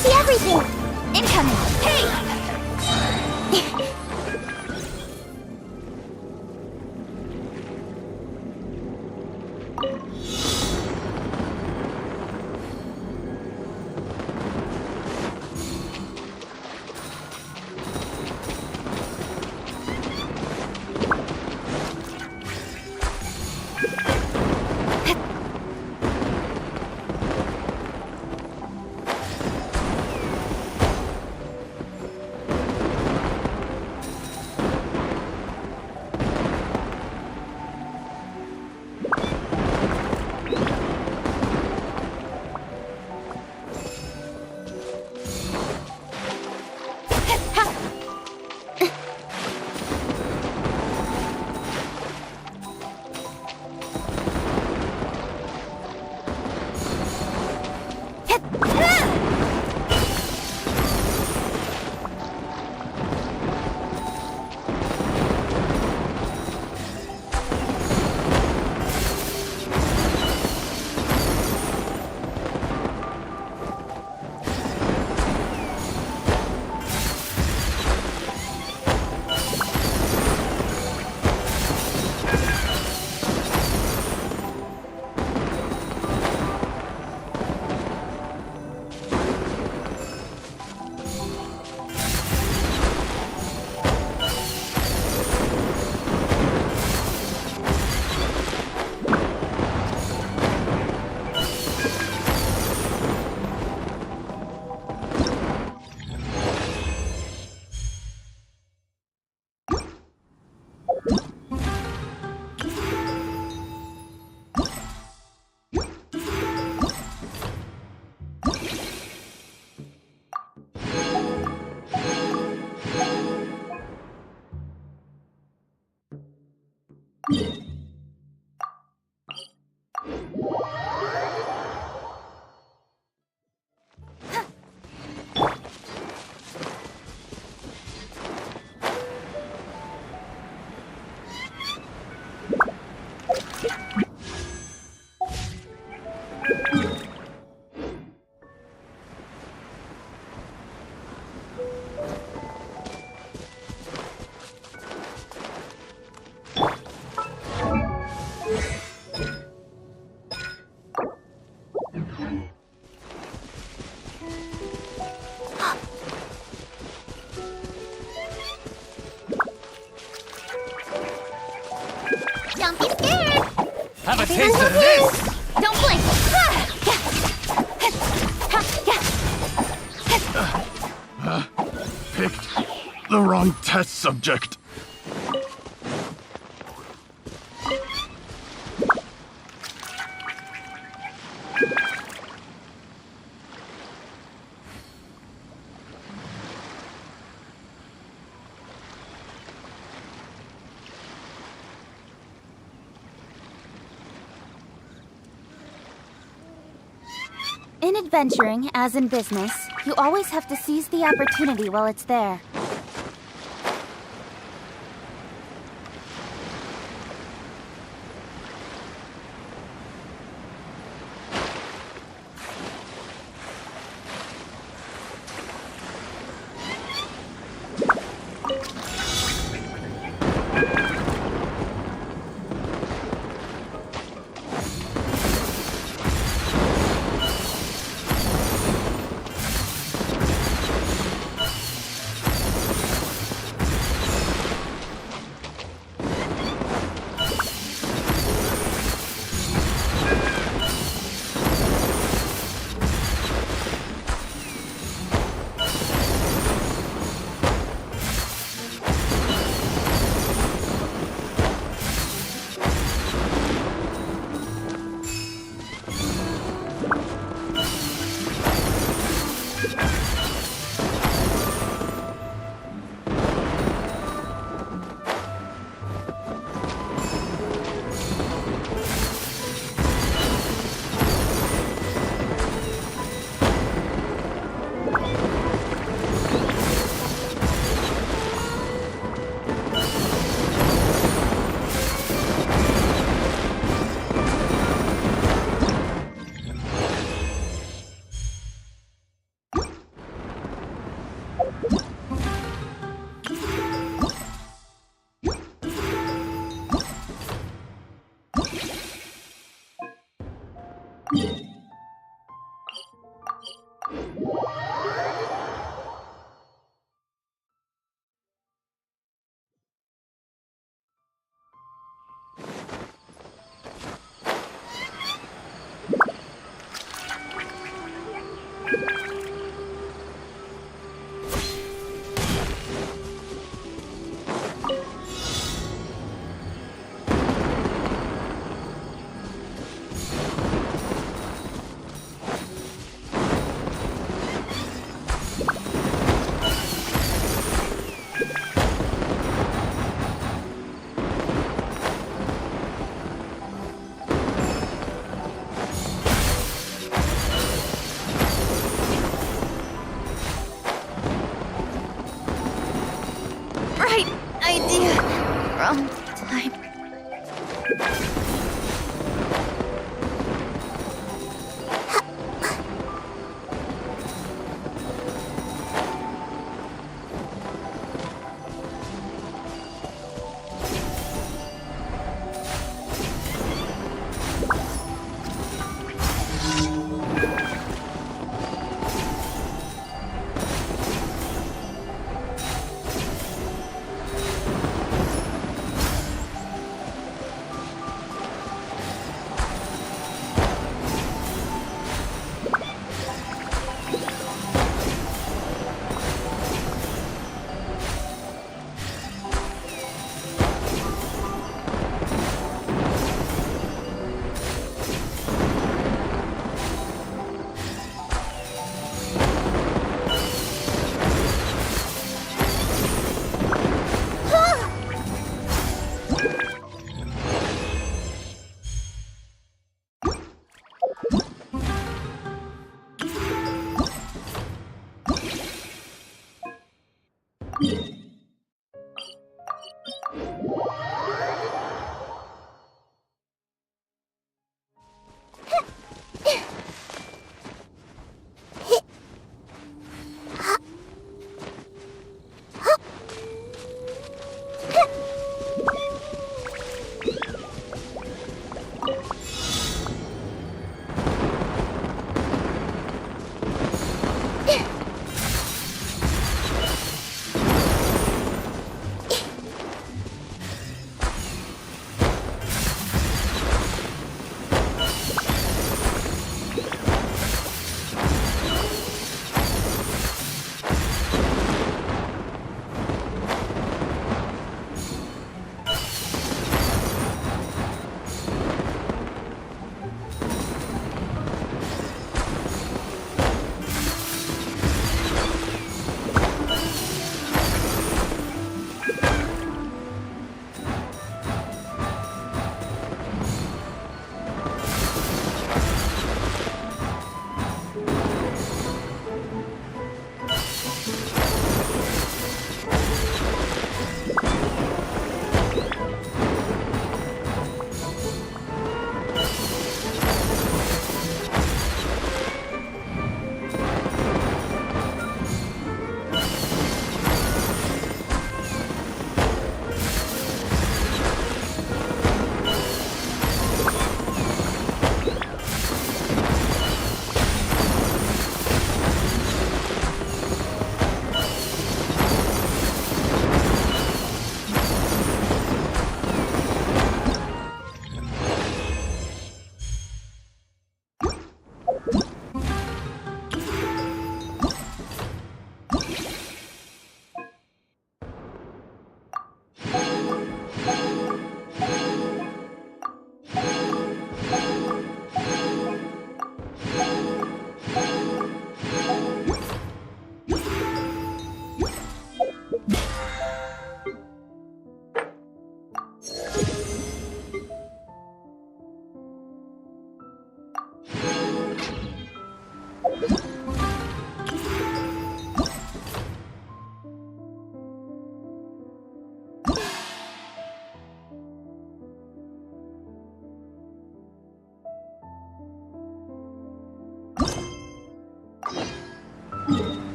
see everything. Incoming! Hey! Don't be scared. Have a taste of this! Don't blink! Picked the wrong test subject. In adventuring, as in business, you always have to seize the opportunity while it's there. Right idea. Wrong time.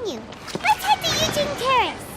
on you. Let's head to Eugene Terrace.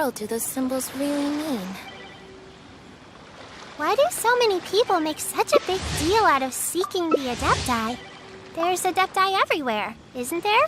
world do those symbols really mean? Why do so many people make such a big deal out of seeking the Adepti? There's Adepti everywhere, isn't there?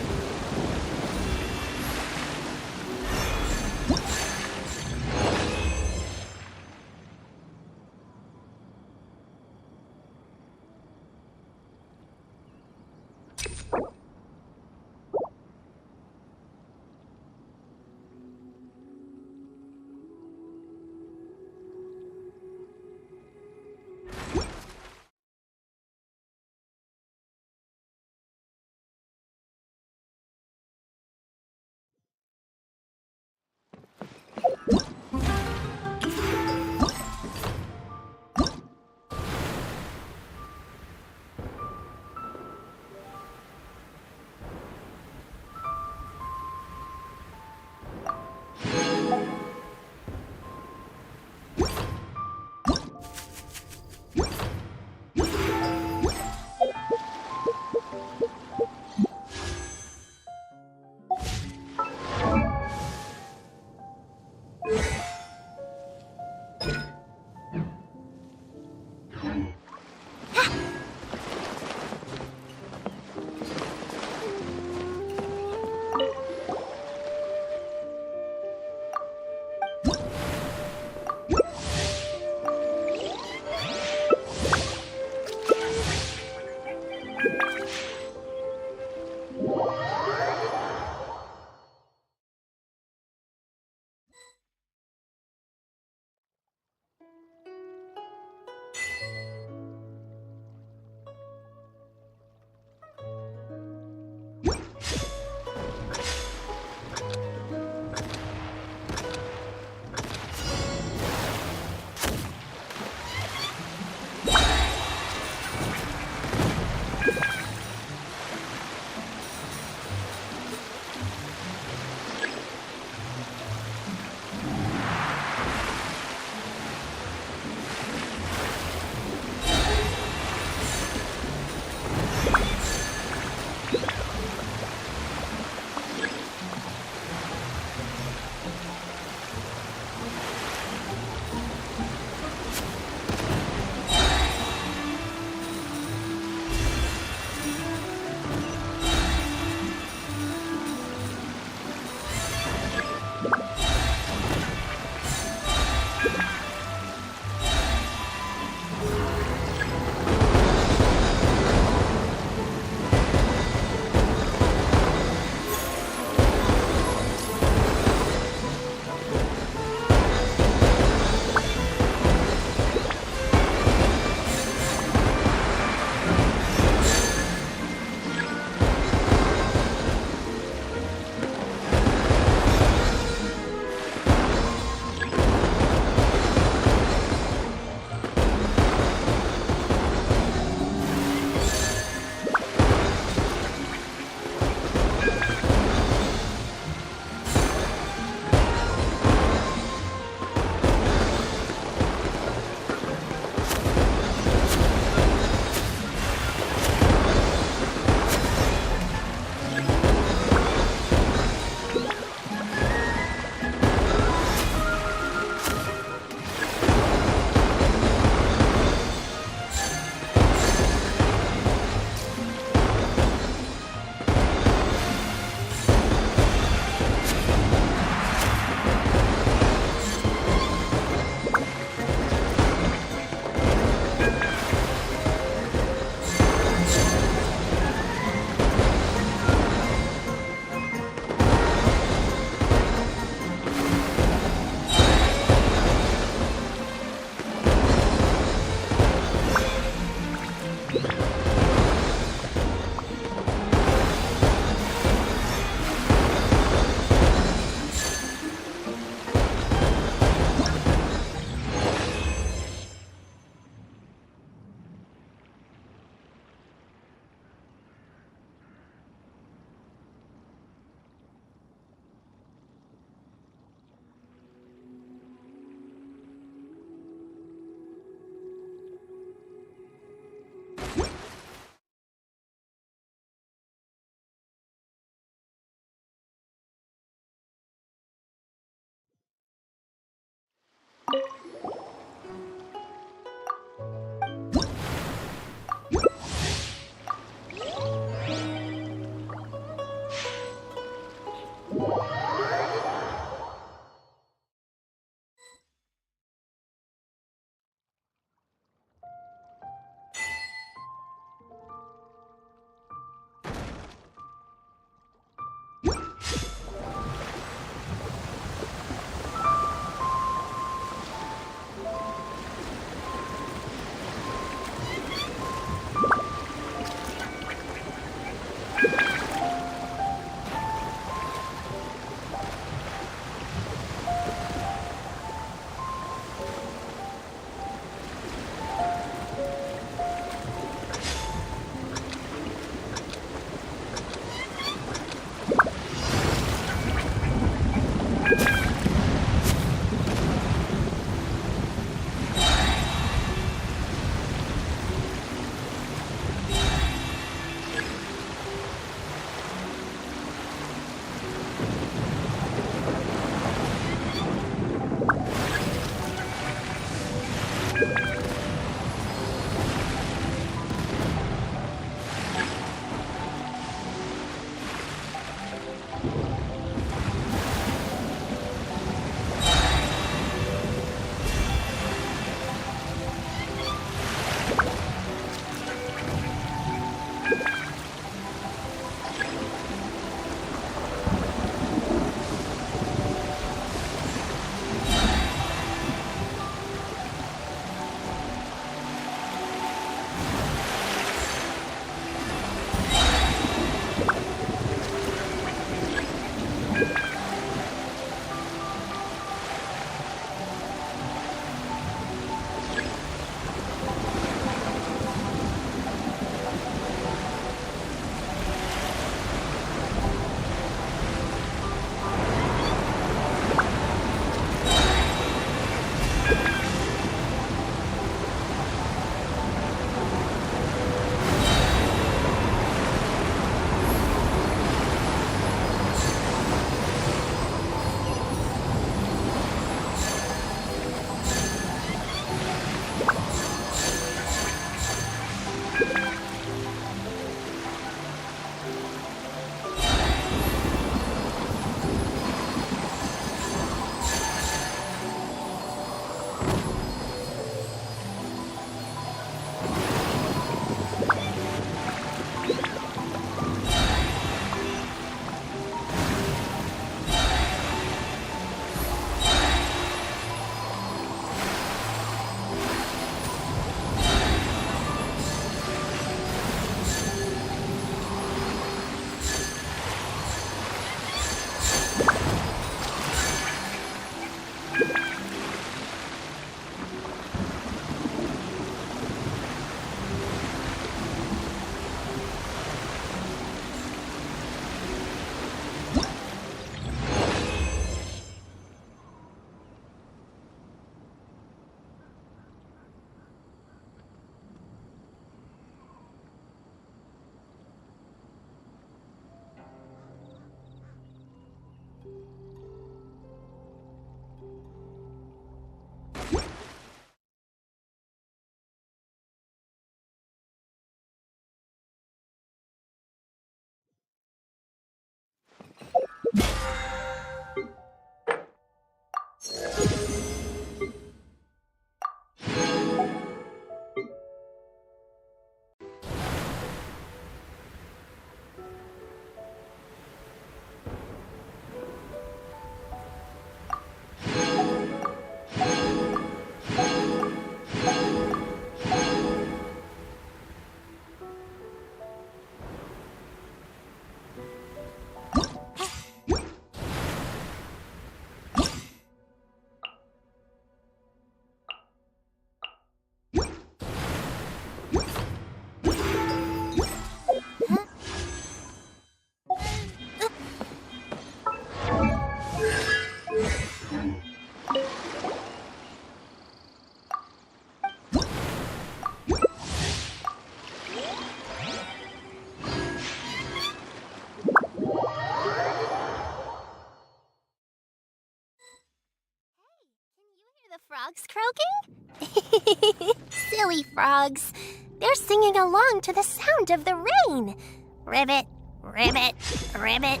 Frogs croaking? Silly frogs. They're singing along to the sound of the rain. Ribbit, ribbit, ribbit.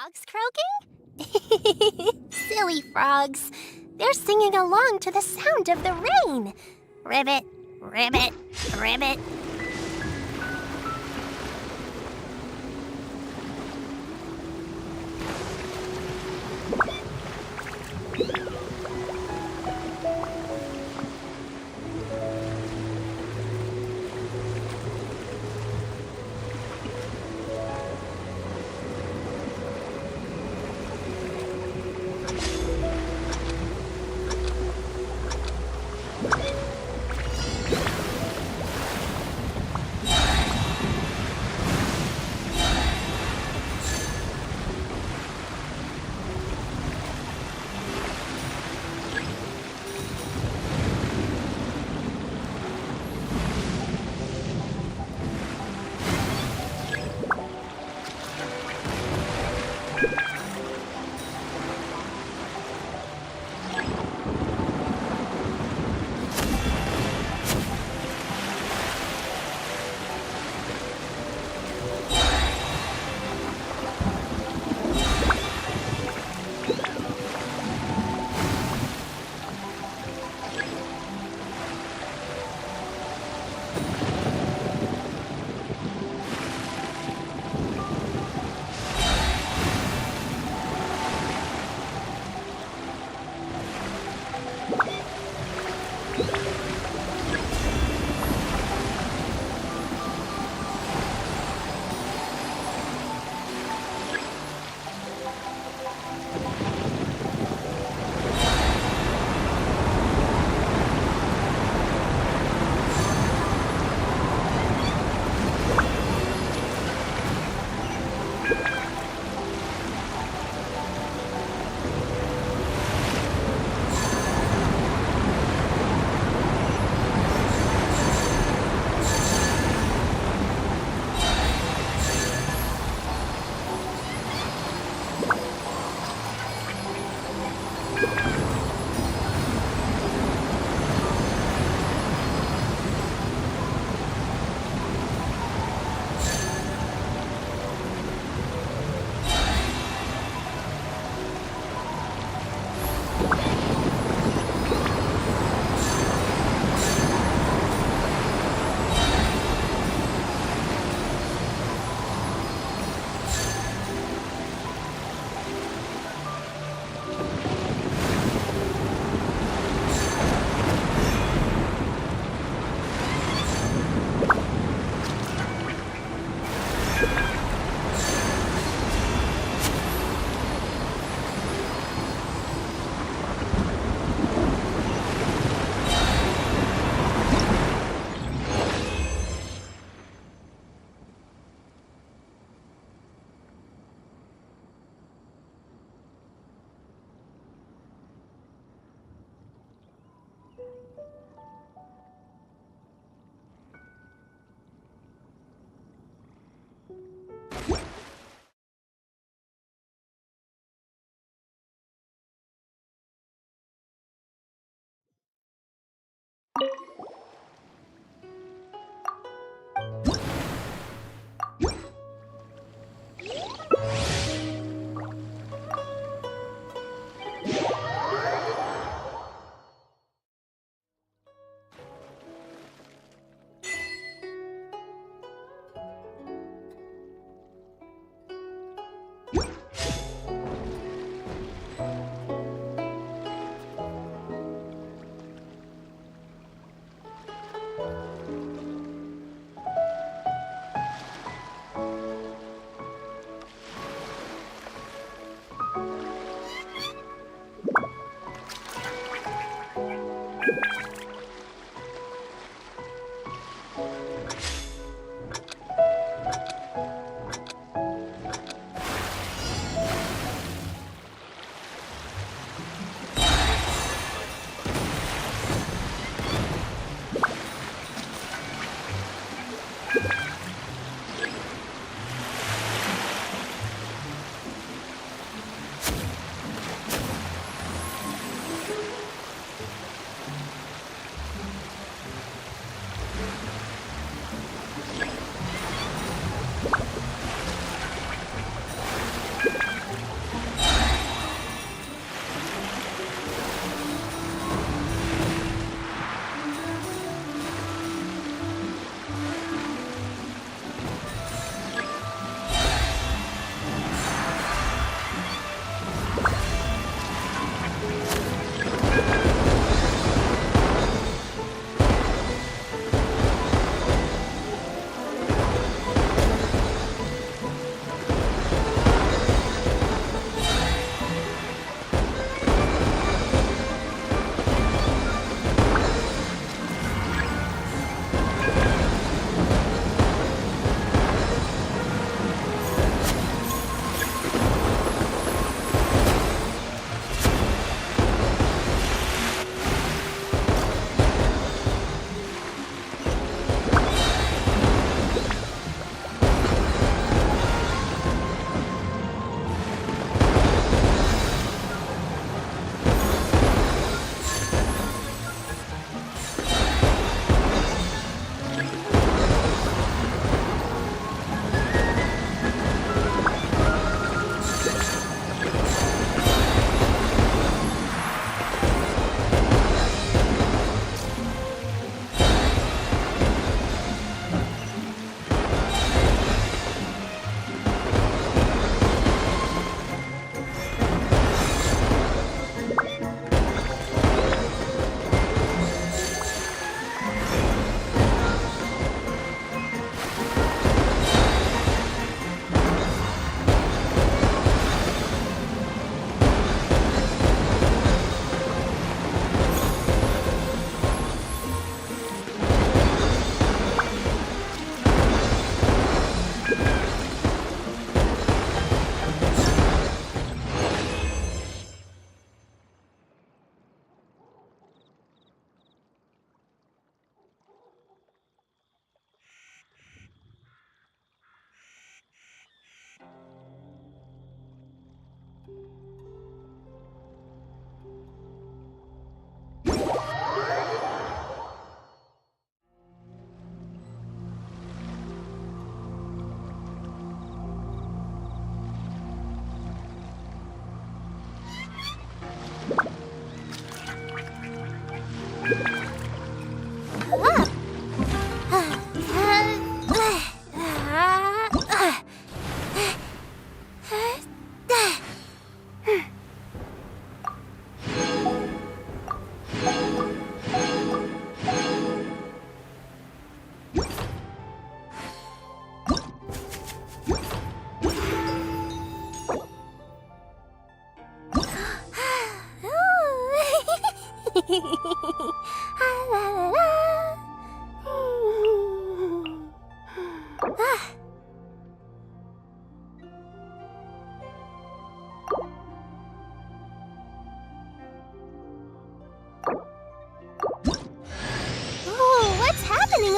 frogs croaking? Silly frogs. They're singing along to the sound of the rain. Ribbit, ribbit, ribbit.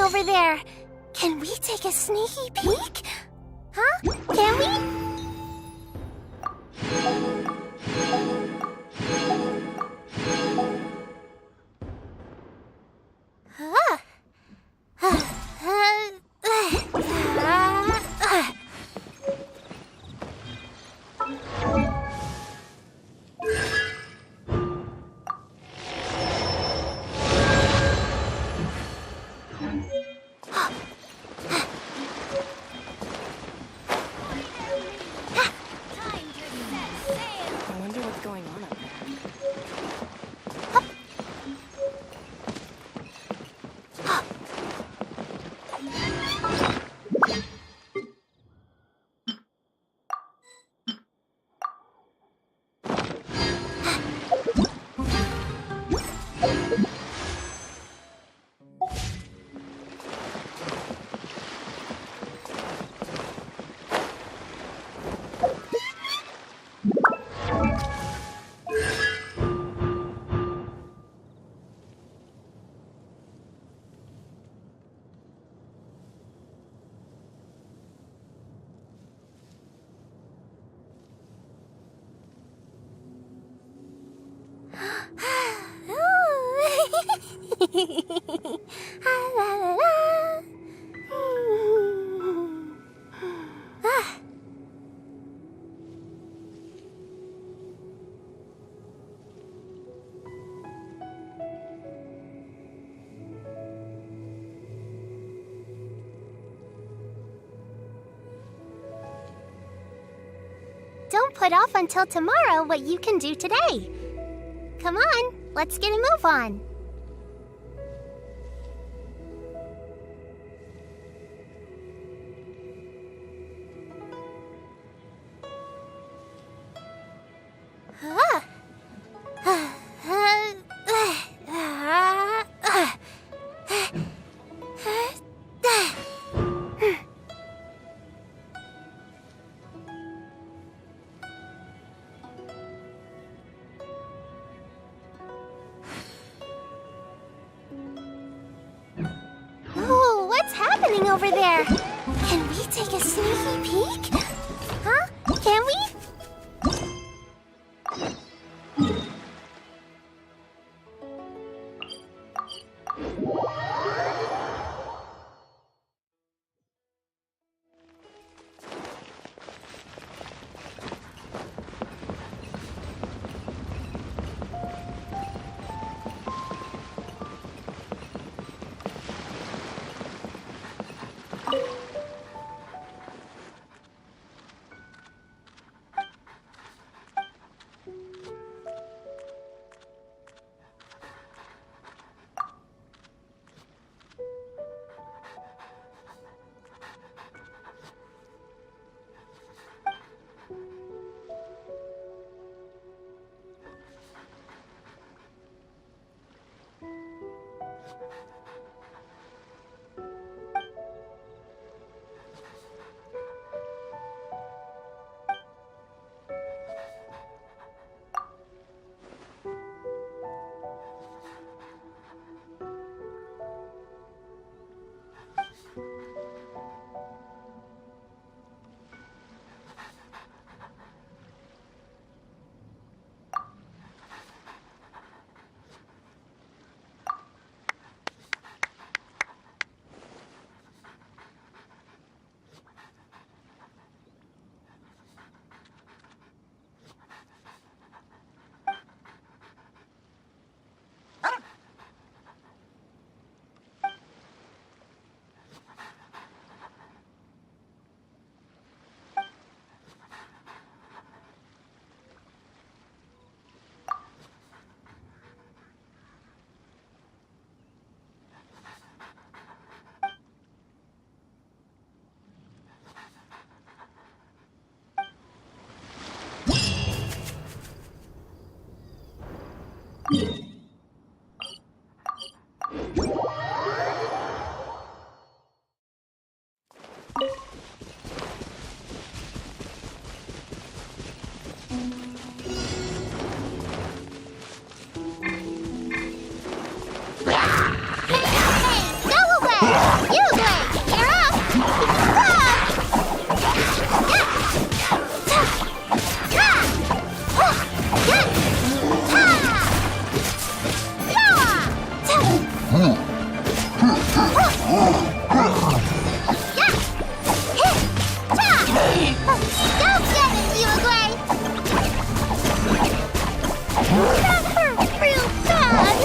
over there. Can we take a sneaky peek? Huh? Can we? I wonder what's going on up there. Don't put off until tomorrow what you can do today. Come on, let's get a move on. Oh, what's happening over there? Can we take a sneaky peek? Huh? Can we? You, Blake, you're up! Don't get it, you Gray! That hurt real bad!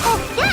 Oh, yeah!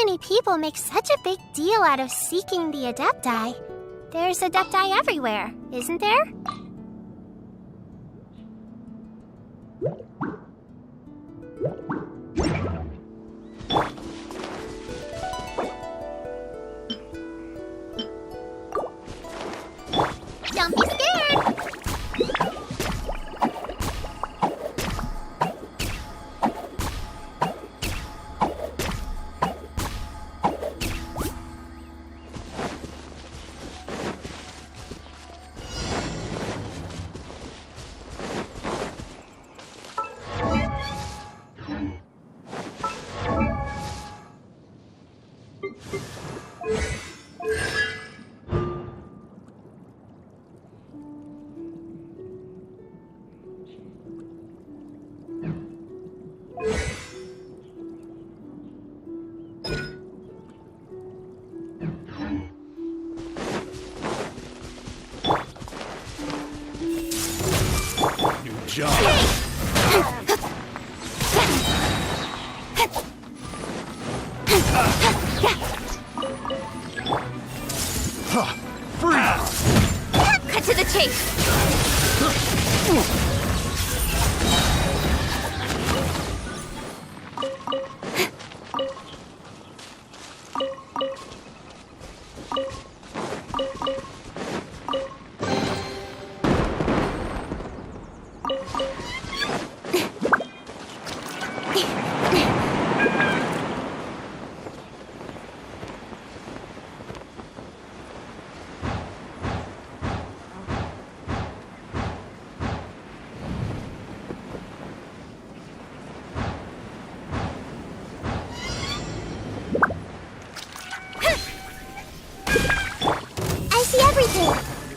many people make such a big deal out of seeking the Adepti. There's Adepti everywhere, isn't there? Don't be scared! Cut to the chase!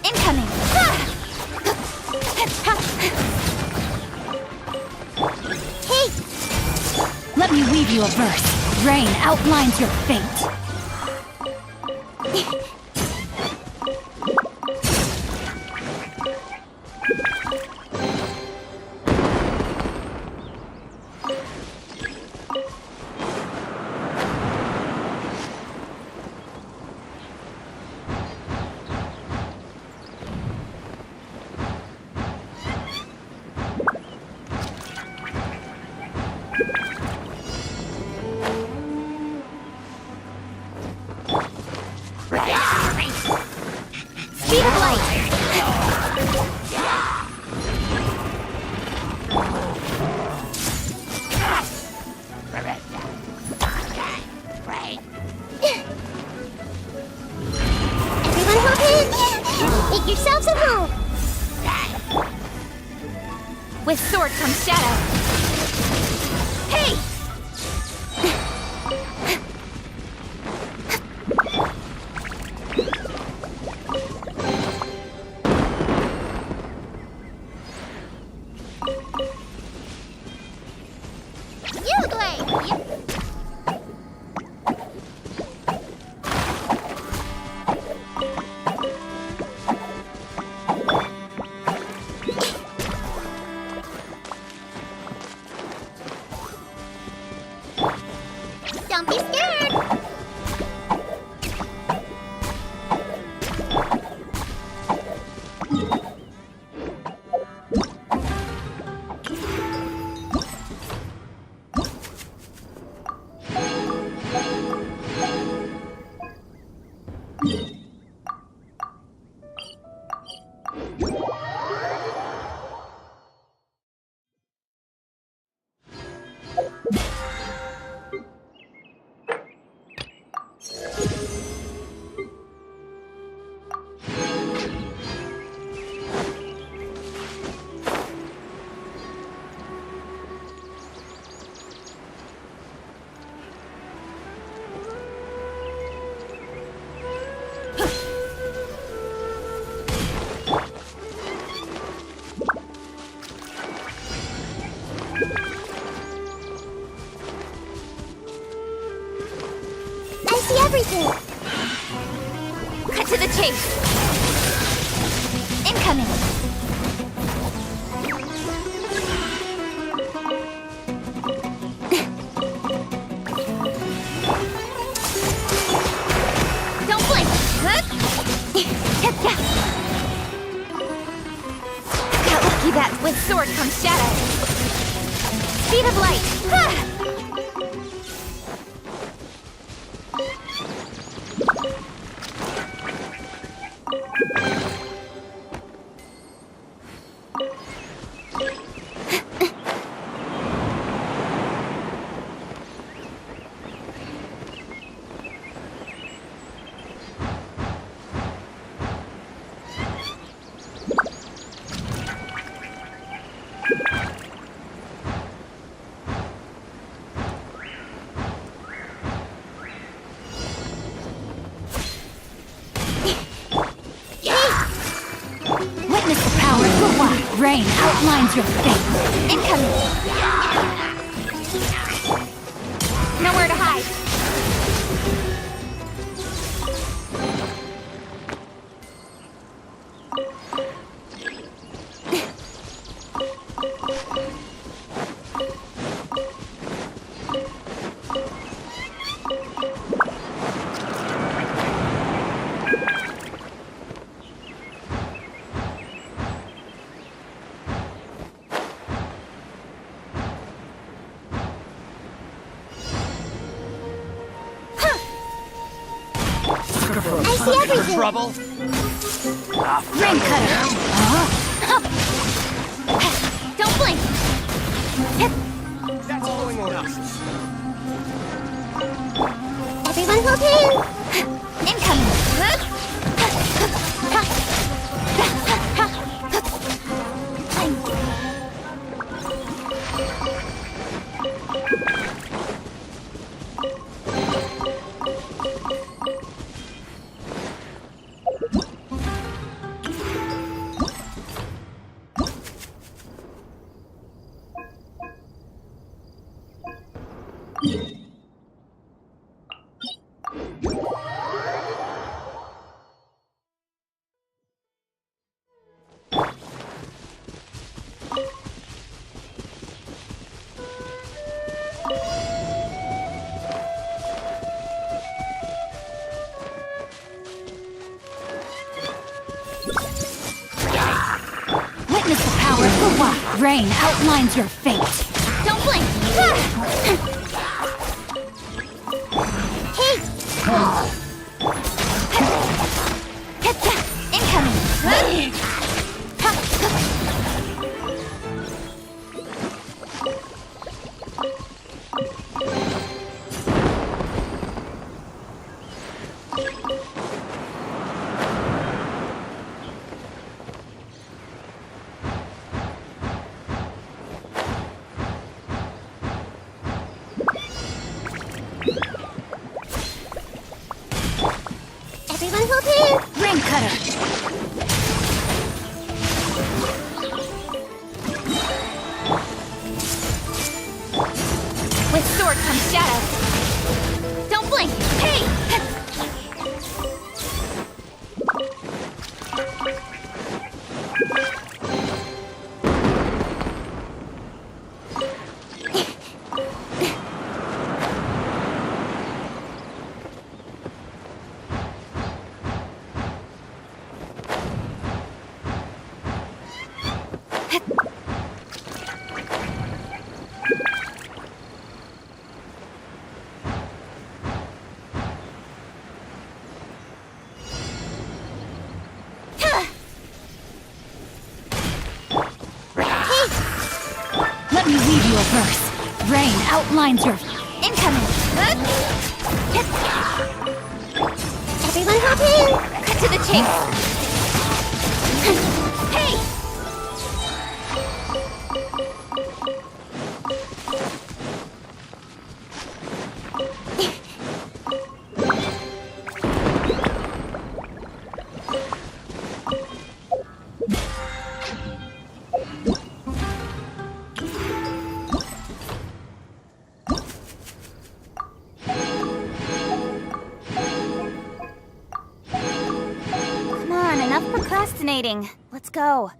Incoming! Hey! Let me weave you a verse. Rain outlines your fate. Speed of light! Everyone hop in! Make yourselves at home! With sword comes shadow. Hey! Don't be scared! Everything! Cut to the chase! Incoming! sword comes shadow. Speed of light. Witness the power of the wild. Rain outlines your fate. Incoming. Nowhere to hide. I see everything. Trouble? Rain cutter. Don't blink. That's going on. Everyone hold hands. Incoming. Witness the power of the wild. Rain outlines your fate. Don't blink. Hey! Incoming. Everyone hold hands. Rain cutter. With sword comes shadow. Don't blink. Hey! Let me read you a verse. Rain outlines your incoming. Everyone hold hands. Cut to the chase. Hey! Come on, enough procrastinating. Let's go.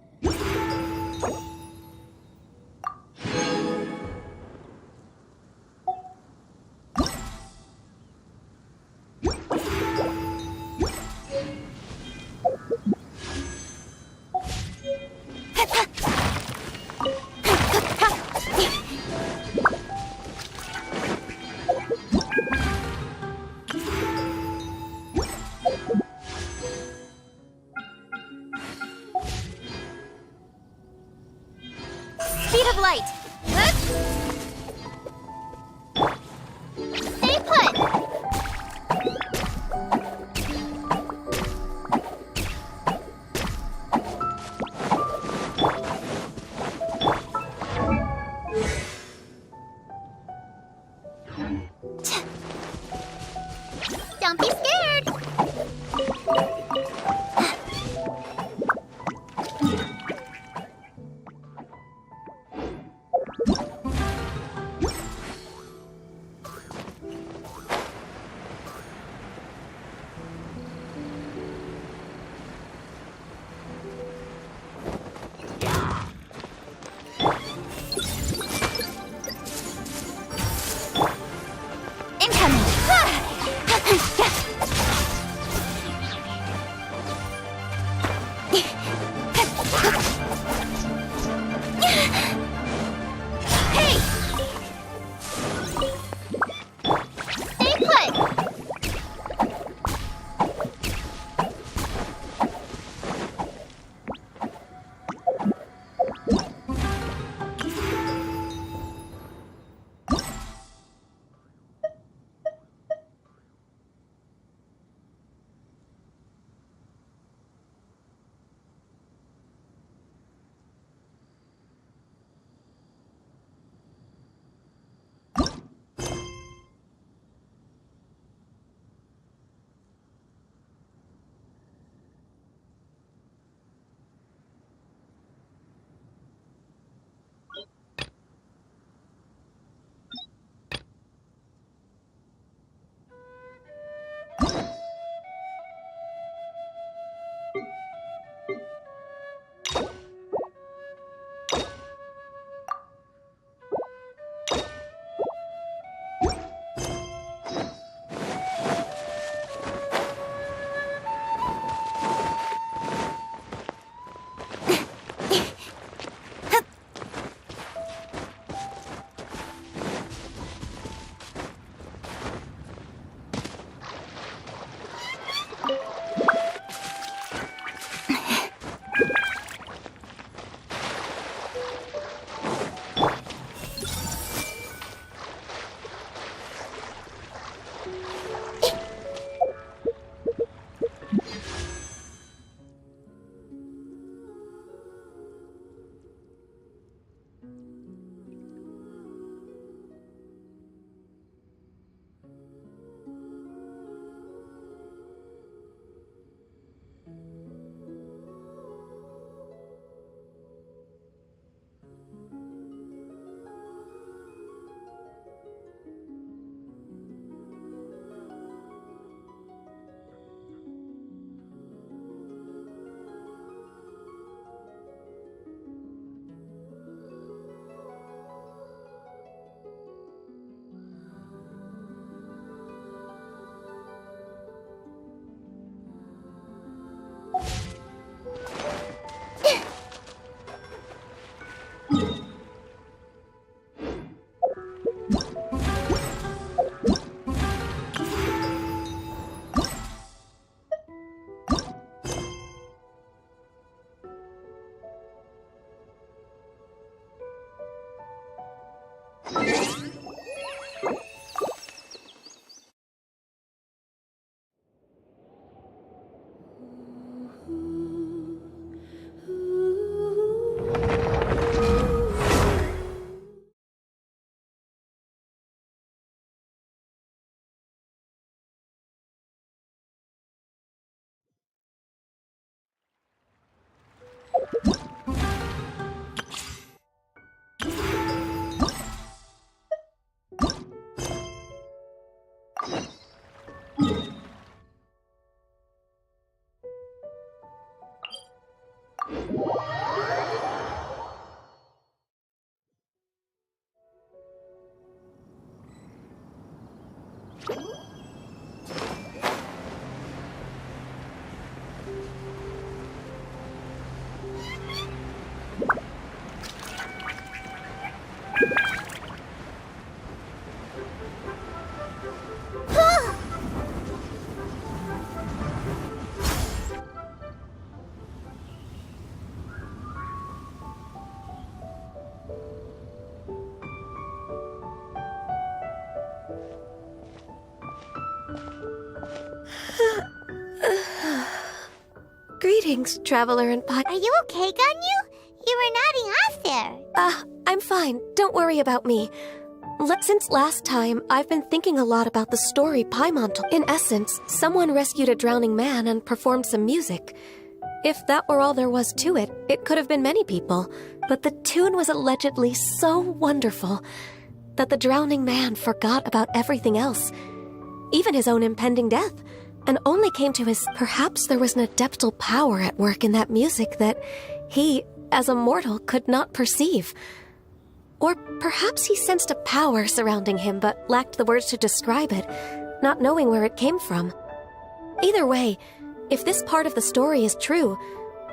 light. Stay put. Don't be scared. Greetings, traveler and Pi. Are you okay, Ganyu? You were nodding off there. I'm fine. Don't worry about me. Since last time, I've been thinking a lot about the story Paimon told. In essence, someone rescued a drowning man and performed some music. If that were all there was to it, it could have been many people. But the tune was allegedly so wonderful that the drowning man forgot about everything else, even his own impending death, and only came to his... Perhaps there was an adeptal power at work in that music that he, as a mortal, could not perceive. Or perhaps he sensed a power surrounding him but lacked the words to describe it, not knowing where it came from. Either way, if this part of the story is true,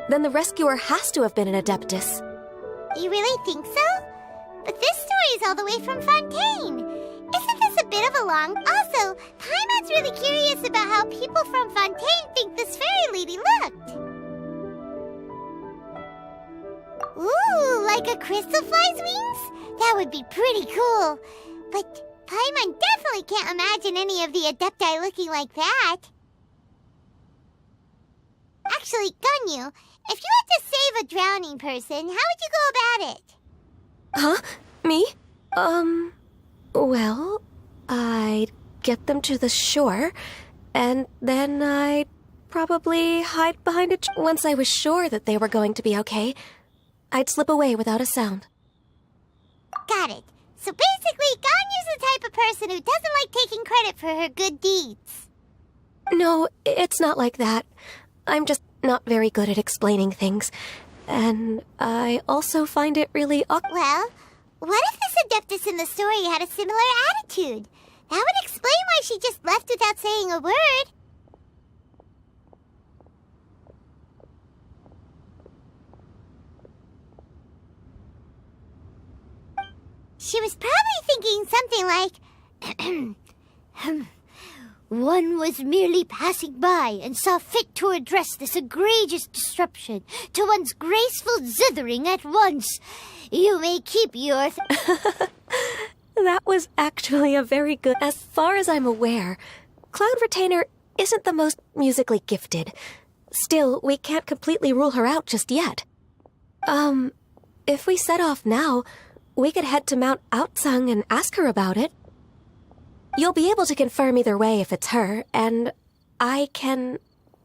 then the rescuer has to have been an adeptus. You really think so? But this story is all the way from Fontaine. Isn't this a bit of a long... Also, Paimon's really curious about how people from Fontaine think this fairy lady looked. Ooh, like a crystal fly's wings? That would be pretty cool. But Paimon definitely can't imagine any of the Adepti looking like that. Actually, Ganyu, if you had to save a drowning person, how would you go about it? Huh? Me? Well, I'd get them to the shore, and then I'd probably hide behind a tree. Once I was sure that they were going to be okay, I'd slip away without a sound. Got it. So basically, Ganyu's the type of person who doesn't like taking credit for her good deeds. No, it's not like that. I'm just not very good at explaining things. And I also find it really awkward. Well, what if this adeptus in the story had a similar attitude? That would explain why she just left without saying a word. She was probably thinking something like, one was merely passing by and saw fit to address this egregious disruption to one's graceful zithering at once. You may keep your... That was actually a very good... As far as I'm aware, Cloud Retainer isn't the most musically gifted. Still, we can't completely rule her out just yet. If we set off now, we could head to Mount Outsung and ask her about it. You'll be able to confirm either way if it's her, and I can...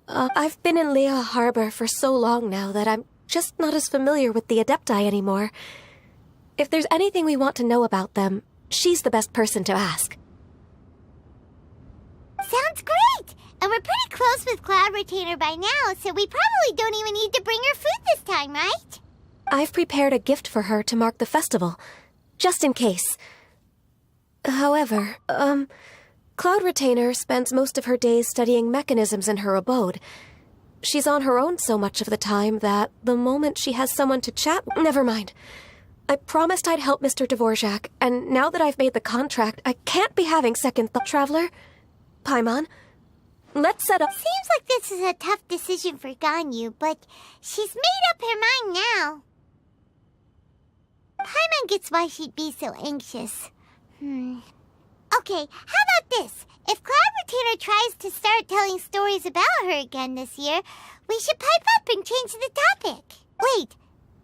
I've been in Lea Harbor for so long now that I'm just not as familiar with the Adepti anymore. If there's anything we want to know about them, she's the best person to ask. Sounds great! And we're pretty close with Cloud Retainer by now, so we probably don't even need to bring her food this time, right? I've prepared a gift for her to mark the festival, just in case. However, Cloud Retainer spends most of her days studying mechanisms in her abode. She's on her own so much of the time that the moment she has someone to chat... Never mind. I promised I'd help Mr. Dvorak, and now that I've made the contract, I can't be having second thought. Traveler, Paimon, let's set up... Seems like this is a tough decision for Ganyu, but she's made up her mind now. Paimon gets why she'd be so anxious. Okay, how about this? If Cloud Retainer tries to start telling stories about her again this year, we should pipe up and change the topic. Wait,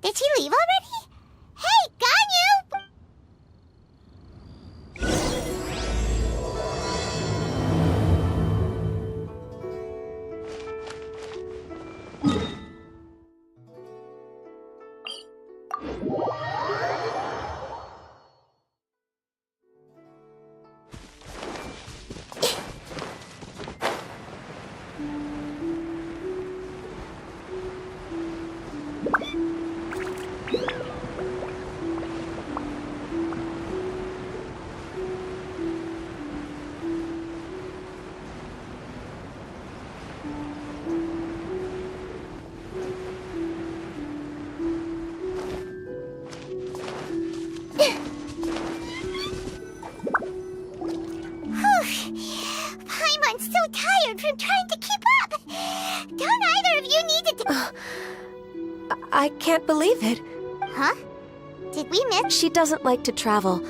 did she leave already? Hey, Ganyu! Paimon's so tired from trying to keep up. Don't either of you need to... I can't believe it. Huh? Did we miss... She doesn't like to travel,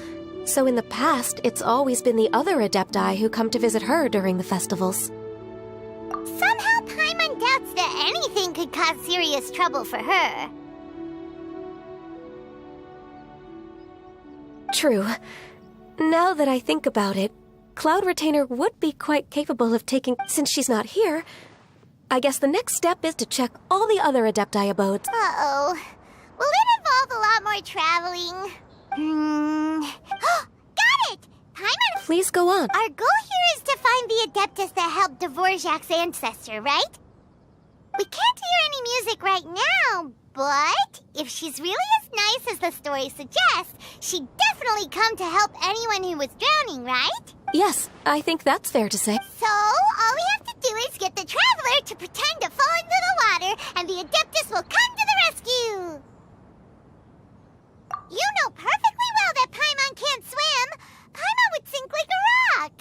so in the past, it's always been the other Adepti who come to visit her during the festivals. Somehow Paimon doubts that anything could cause serious trouble for her. True. Now that I think about it, Cloud Retainer would be quite capable of taking... Since she's not here, I guess the next step is to check all the other Adepti abodes. Uh-oh. Will it involve a lot more traveling? Got it! Paimon... Please go on. Our goal here is to find the Adeptus that helped Dvorak's ancestor, right? We can't hear any music right now, but if she's really as nice as the story suggests, she'd definitely come to help anyone who was drowning, right? Yes, I think that's fair to say. So, all we have to do is get the Traveler to pretend to fall into the water, and the Adeptus will come to the rescue! You know perfectly well that Paimon can't swim! Paimon would sink like a rock!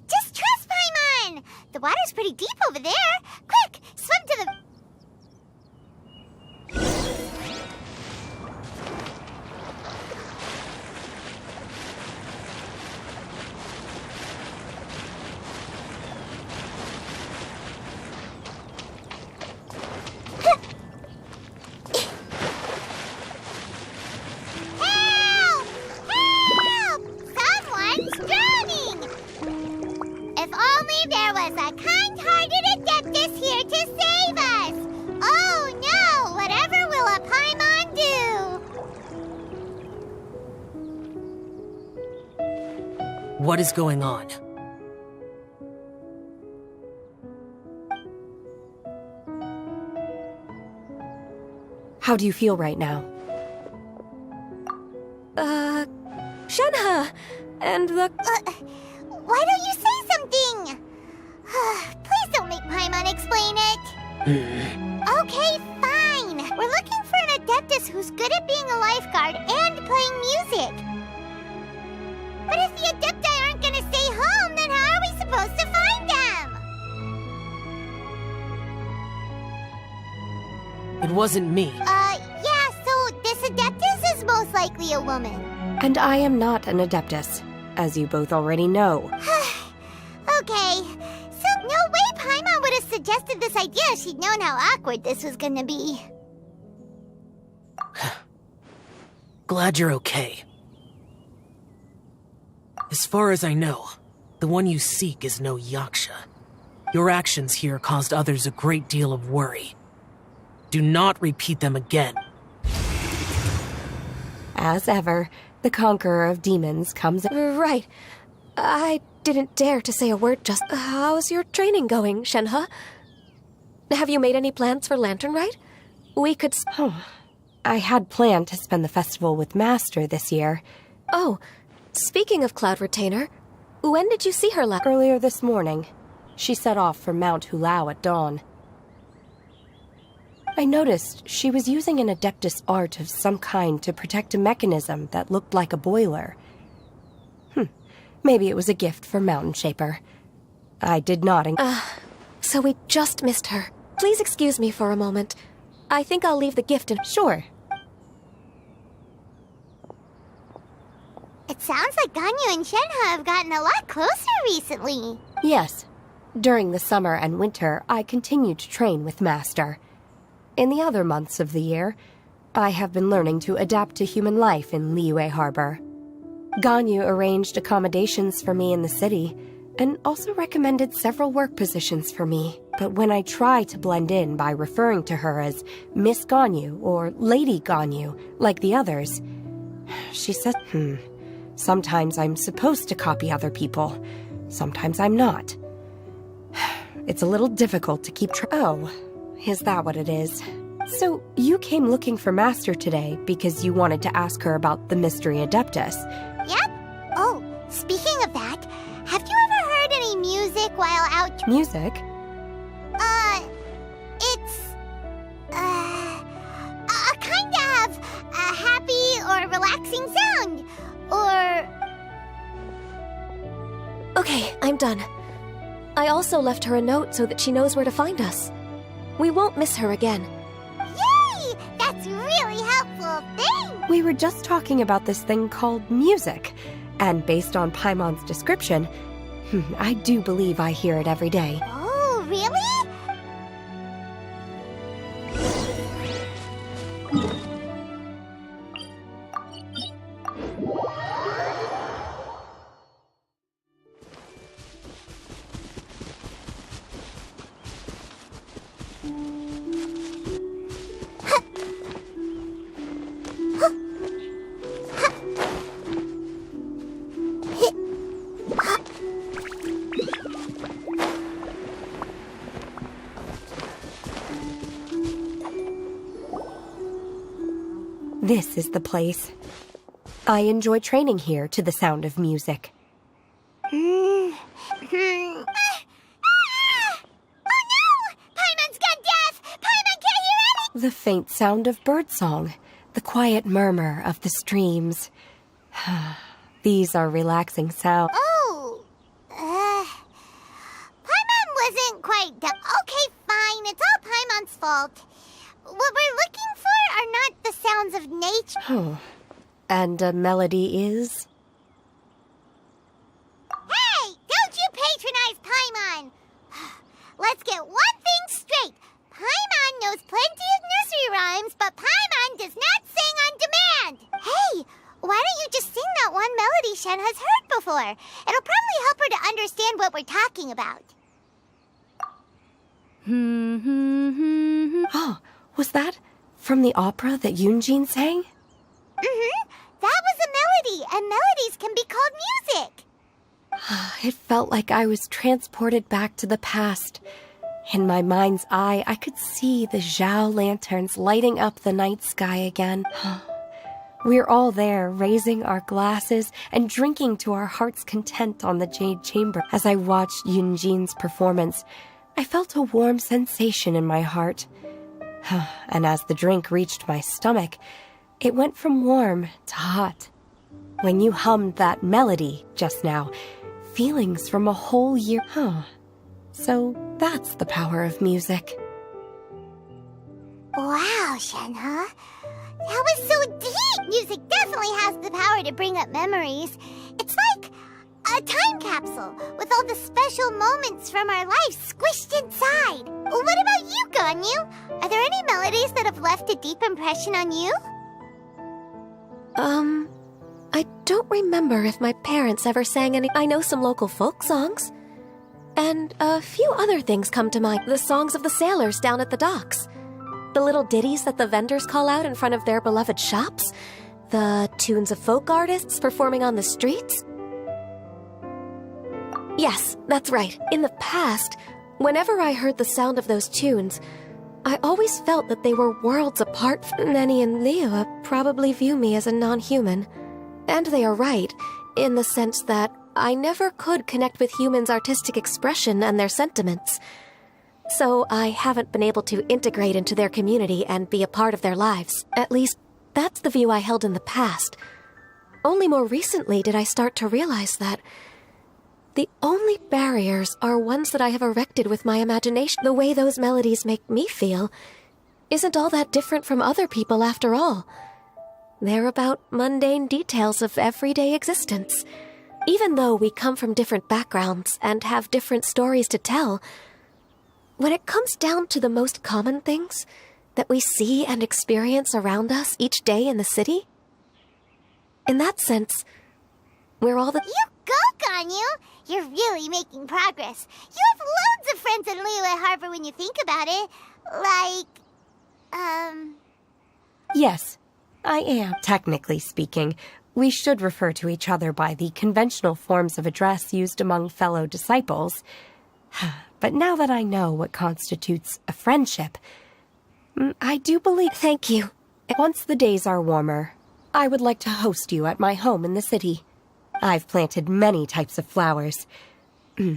Just trust Paimon! The water's pretty deep over there. Quick, swim to the... Help! Help! Someone's drowning! If only there was a kind-hearted Adeptus here to save us! Oh no! Whatever will a Paimon do? What is going on? How do you feel right now? Shenhe! And the... Why don't you say something? Please don't make Paimon explain it. Okay, fine. We're looking for an Adeptus who's good at being a lifeguard and playing music. But if the Adepti aren't gonna stay home, then how are we supposed to find them? It wasn't me. Yeah, so this Adeptus is most likely a woman. And I am not an Adeptus, as you both already know. Okay, so no way Paimon would have suggested this idea if she'd known how awkward this was gonna be. Glad you're okay. As far as I know, the one you seek is no Yaksha. Your actions here caused others a great deal of worry. Do not repeat them again. As ever, the conqueror of demons comes... Right. I didn't dare to say a word just... How's your training going, Shenhe? Have you made any plans for Lantern Rite? We could... I had planned to spend the festival with Master this year. Oh, speaking of Cloud Retainer, when did you see her last? Earlier this morning. She set off for Mount Hulao at dawn. I noticed she was using an Adeptus art of some kind to protect a mechanism that looked like a boiler. Maybe it was a gift for Mountain Shaper. I did not... So we just missed her. Please excuse me for a moment. I think I'll leave the gift in... Sure. It sounds like Ganyu and Shenhe have gotten a lot closer recently. Yes. During the summer and winter, I continued to train with Master. In the other months of the year, I have been learning to adapt to human life in Liyue Harbor. Ganyu arranged accommodations for me in the city, and also recommended several work positions for me. But when I try to blend in by referring to her as Miss Ganyu or Lady Ganyu, like the others, she says, sometimes I'm supposed to copy other people, sometimes I'm not. It's a little difficult to keep Oh, is that what it is? So, you came looking for Master today because you wanted to ask her about the Mystery Adeptus. Yep. Oh, speaking of that, have you ever heard any music while out... Music? It's... a kind of a happy or relaxing sound. Or... Okay, I'm done. I also left her a note so that she knows where to find us. We won't miss her again. Yay! That's really helpful. Thanks! We were just talking about this thing called music, and based on Paimon's description, I do believe I hear it every day. Oh, really? This is the place. I enjoy training here to the sound of music. Oh no! Paimon's gone deaf! Paimon can't hear anything! The faint sound of birdsong, the quiet murmur of the streams. These are relaxing sounds. Oh! Paimon wasn't quite deaf. Okay, fine. It's all Paimon's fault. What we're looking for are not the sounds of nature. And a melody is? Hey! Don't you patronize Paimon! Let's get one thing straight. Paimon knows plenty of nursery rhymes, but Paimon does not sing on demand. Hey! Why don't you just sing that one melody Shen has heard before? It'll probably help her to understand what we're talking about. Oh, was that from the opera that Yunjin sang? Mm-hmm. That was a melody, and melodies can be called music. It felt like I was transported back to the past. In my mind's eye, I could see the Zhao lanterns lighting up the night sky again. We're all there, raising our glasses and drinking to our heart's content on the Jade Chamber. As I watched Yunjin's performance, I felt a warm sensation in my heart. And as the drink reached my stomach, it went from warm to hot. When you hummed that melody just now, feelings from a whole year... So that's the power of music. Wow, Shenhe. That was so deep! Music definitely has the power to bring up memories. It's like a time capsule with all the special moments from our lives squished inside. What about you, Ganyu? Are there any melodies that have left a deep impression on you? I don't remember if my parents ever sang any. I know some local folk songs. And a few other things come to mind. The songs of the sailors down at the docks. The little ditties that the vendors call out in front of their beloved shops. The tunes of folk artists performing on the streets. Yes, that's right. In the past, whenever I heard the sound of those tunes, I always felt that they were worlds apart. Nenny and Liyue probably view me as a non-human. And they are right, in the sense that I never could connect with humans' artistic expression and their sentiments. So I haven't been able to integrate into their community and be a part of their lives. At least, that's the view I held in the past. Only more recently did I start to realize that the only barriers are ones that I have erected with my imagination. The way those melodies make me feel isn't all that different from other people after all. They're about mundane details of everyday existence. Even though we come from different backgrounds and have different stories to tell, when it comes down to the most common things that we see and experience around us each day in the city, in that sense, we're all the— You go, Ganyu! You're really making progress. You have loads of friends in Liyue Harbor when you think about it. Yes, I am. Technically speaking, we should refer to each other by the conventional forms of address used among fellow disciples. But now that I know what constitutes a friendship, I do believe— Thank you. Once the days are warmer, I would like to host you at my home in the city. I've planted many types of flowers.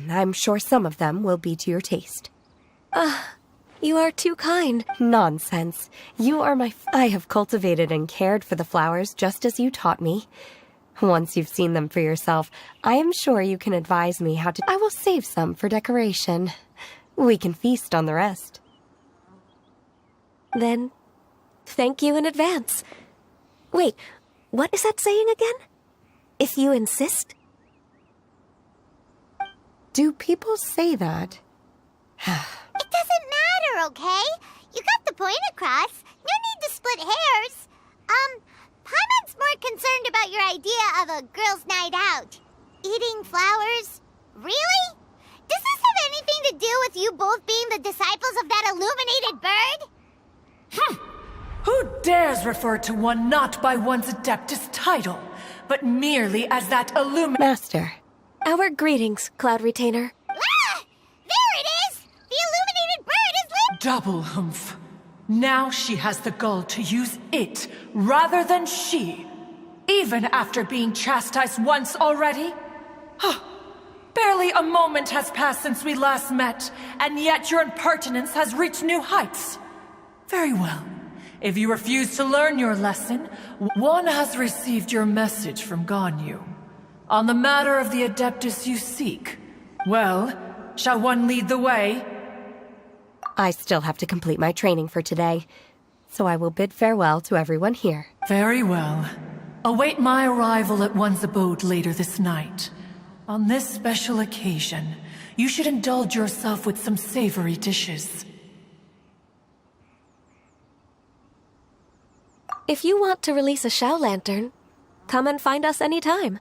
I'm sure some of them will be to your taste. You are too kind. Nonsense. You are my— I have cultivated and cared for the flowers just as you taught me. Once you've seen them for yourself, I am sure you can advise me how to— I will save some for decoration. We can feast on the rest. Then, thank you in advance. Wait, what is that saying again? If you insist? Do people say that? It doesn't matter, okay? You got the point across. No need to split hairs. Paimon's more concerned about your idea of a girls' night out. Eating flowers? Really? Does this have anything to do with you both being the disciples of that illuminated bird? Who dares refer to one not by one's Adeptus title, but merely as that Master, our greetings, Cloud Retainer. Ah! There it is! The illuminated bird is lit! Double humph. Now she has the gall to use it rather than she, even after being chastised once already? Barely a moment has passed since we last met, and yet your impertinence has reached new heights. Very well. If you refuse to learn your lesson, one has received your message from Ganyu. On the matter of the Adeptus you seek, well, shall one lead the way? I still have to complete my training for today, so I will bid farewell to everyone here. Very well. Await my arrival at one's abode later this night. On this special occasion, you should indulge yourself with some savory dishes. If you want to release a Shao Lantern, come and find us anytime.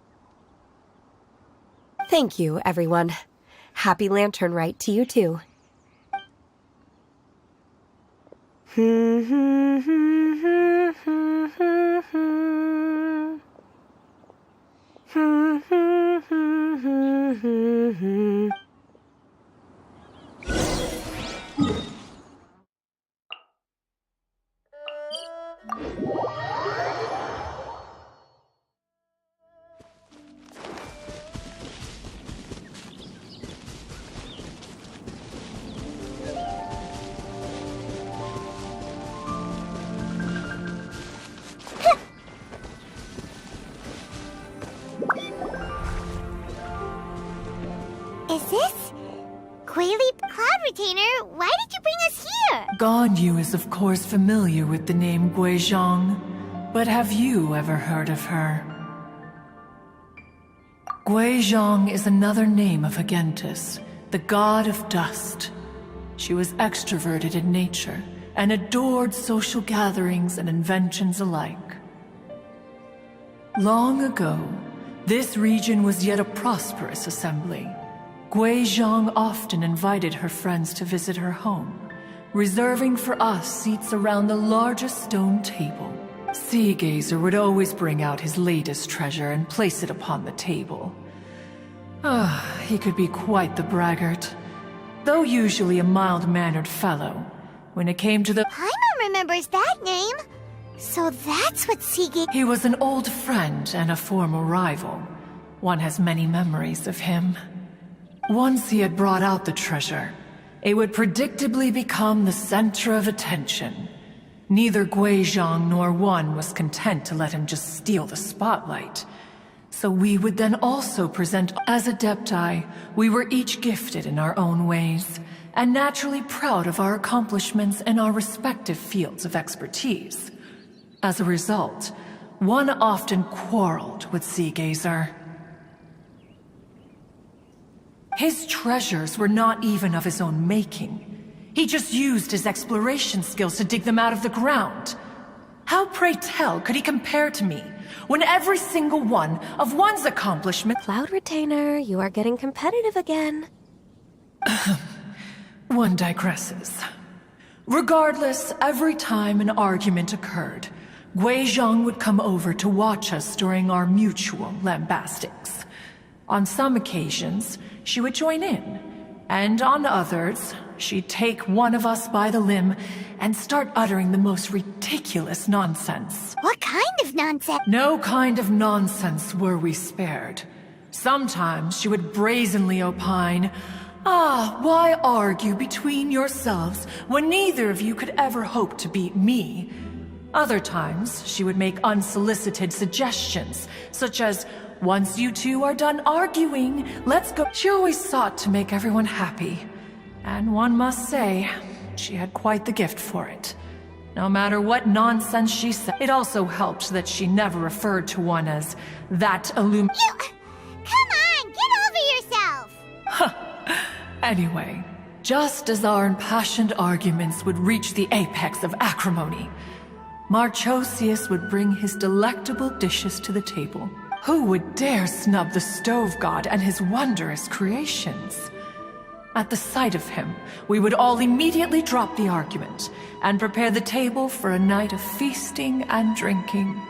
Thank you, everyone. Happy Lantern Rite to you too. Is this? Quayle Cloud Retainer, why did you bring us here? Ganyu is of course familiar with the name Guizhong, but have you ever heard of her? Guizhong is another name of Agentis, the god of dust. She was extroverted in nature and adored social gatherings and inventions alike. Long ago, this region was yet a prosperous assembly. Guizhong often invited her friends to visit her home, reserving for us seats around the largest stone table. Sea Gazer would always bring out his latest treasure and place it upon the table. He could be quite the braggart. Though usually a mild-mannered fellow, when it came to the— Paimon remembers that name. So that's what Sea Gazer— He was an old friend and a former rival. One has many memories of him. Once he had brought out the treasure, it would predictably become the center of attention. Neither Guizhong nor one was content to let him just steal the spotlight. So we would then also present— As Adepti, we were each gifted in our own ways, and naturally proud of our accomplishments in our respective fields of expertise. As a result, one often quarreled with Sea Gazer. His treasures were not even of his own making. He just used his exploration skills to dig them out of the ground. How, pray tell, could he compare to me, when every single one of one's accomplishments— Cloud Retainer, you are getting competitive again. One digresses. Regardless, every time an argument occurred, Guizhong would come over to watch us during our mutual lambastics. On some occasions, she would join in, and on others, she'd take one of us by the limb and start uttering the most ridiculous nonsense. What kind of nonsense? No kind of nonsense were we spared. Sometimes she would brazenly opine, why argue between yourselves when neither of you could ever hope to beat me? Other times, she would make unsolicited suggestions, such as, once you two are done arguing, let's go. She always sought to make everyone happy. And one must say, she had quite the gift for it. No matter what nonsense she said, it also helped that she never referred to one as that Come on, get over yourself! Huh. Anyway, just as our impassioned arguments would reach the apex of acrimony, Marchosius would bring his delectable dishes to the table. Who would dare snub the stove god and his wondrous creations? At the sight of him, we would all immediately drop the argument and prepare the table for a night of feasting and drinking.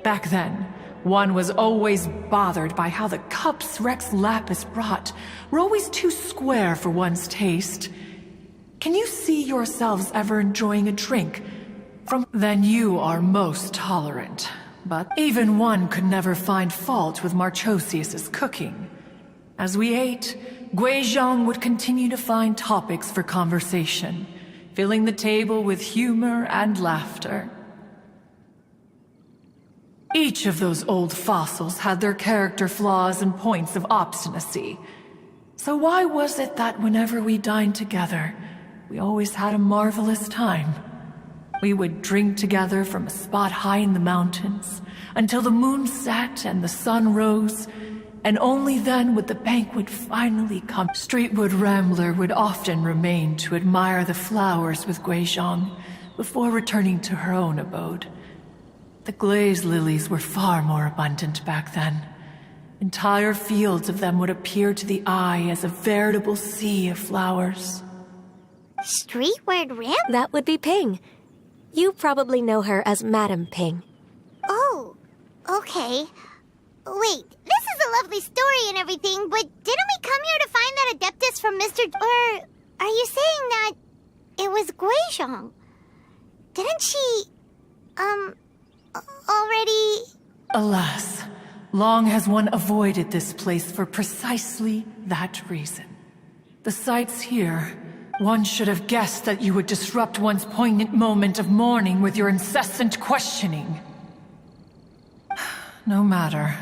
Back then, one was always bothered by how the cups Rex Lapis brought were always too square for one's taste. Can you see yourselves ever enjoying a drink from... Then you are most tolerant. But even one could never find fault with Marchosius's cooking. As we ate, Guizhong would continue to find topics for conversation, filling the table with humor and laughter. Each of those old fossils had their character flaws and points of obstinacy. So why was it that whenever we dined together, we always had a marvelous time? We would drink together from a spot high in the mountains, until the moon set and the sun rose, and only then would the banquet finally come. Streetwood Rambler would often remain to admire the flowers with Guizhong before returning to her own abode. The glaze lilies were far more abundant back then. Entire fields of them would appear to the eye as a veritable sea of flowers. Streetward Rambler? That would be Ping. You probably know her as Madam Ping. Oh, okay. Wait, this is a lovely story and everything, but didn't we come here to find that Adeptus from Mr. Or are you saying that it was Guizhong? Didn't she, already... Alas, long has one avoided this place for precisely that reason. The sights here, one should have guessed that you would disrupt one's poignant moment of mourning with your incessant questioning. No matter.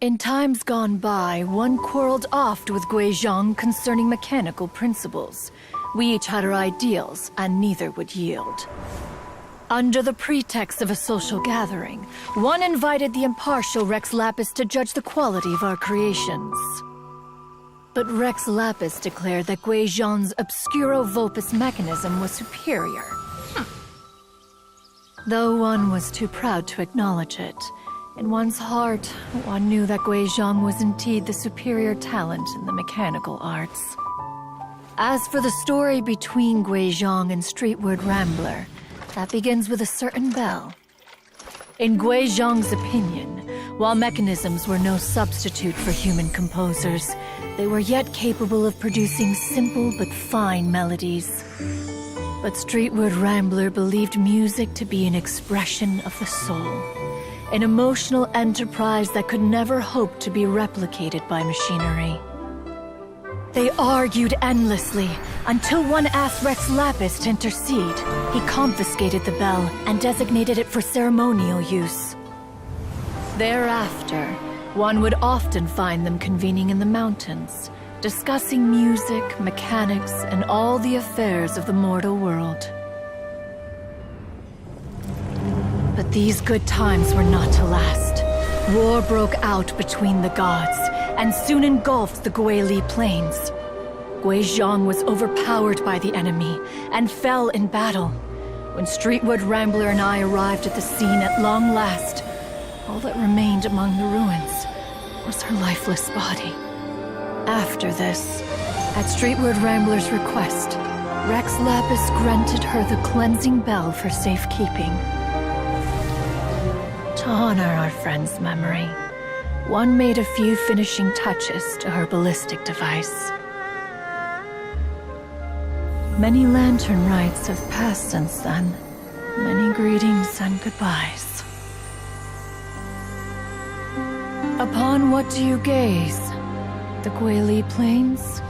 In times gone by, one quarreled oft with Guizhong concerning mechanical principles. We each had our ideals, and neither would yield. Under the pretext of a social gathering, one invited the impartial Rex Lapis to judge the quality of our creations. But Rex Lapis declared that Guizhong's Obscuro Vulpus mechanism was superior. Though one was too proud to acknowledge it, in one's heart, one knew that Guizhong was indeed the superior talent in the mechanical arts. As for the story between Guizhong and Streetward Rambler, that begins with a certain bell. In Guizhong's opinion, while mechanisms were no substitute for human composers, they were yet capable of producing simple but fine melodies. But Streetward Rambler believed music to be an expression of the soul, an emotional enterprise that could never hope to be replicated by machinery. They argued endlessly, until one asked Rex Lapis to intercede. He confiscated the bell and designated it for ceremonial use. Thereafter, one would often find them convening in the mountains, discussing music, mechanics, and all the affairs of the mortal world. But these good times were not to last. War broke out between the gods, and soon engulfed the Guili Plains. Guizhong was overpowered by the enemy, and fell in battle. When Streetwood Rambler and I arrived at the scene at long last, all that remained among the ruins was her lifeless body. After this, at Streetward Rambler's request, Rex Lapis granted her the cleansing bell for safekeeping. To honor our friend's memory, one made a few finishing touches to her ballistic device. Many lantern rites have passed since then. Many greetings and goodbyes. Upon what do you gaze? The Guili Plains?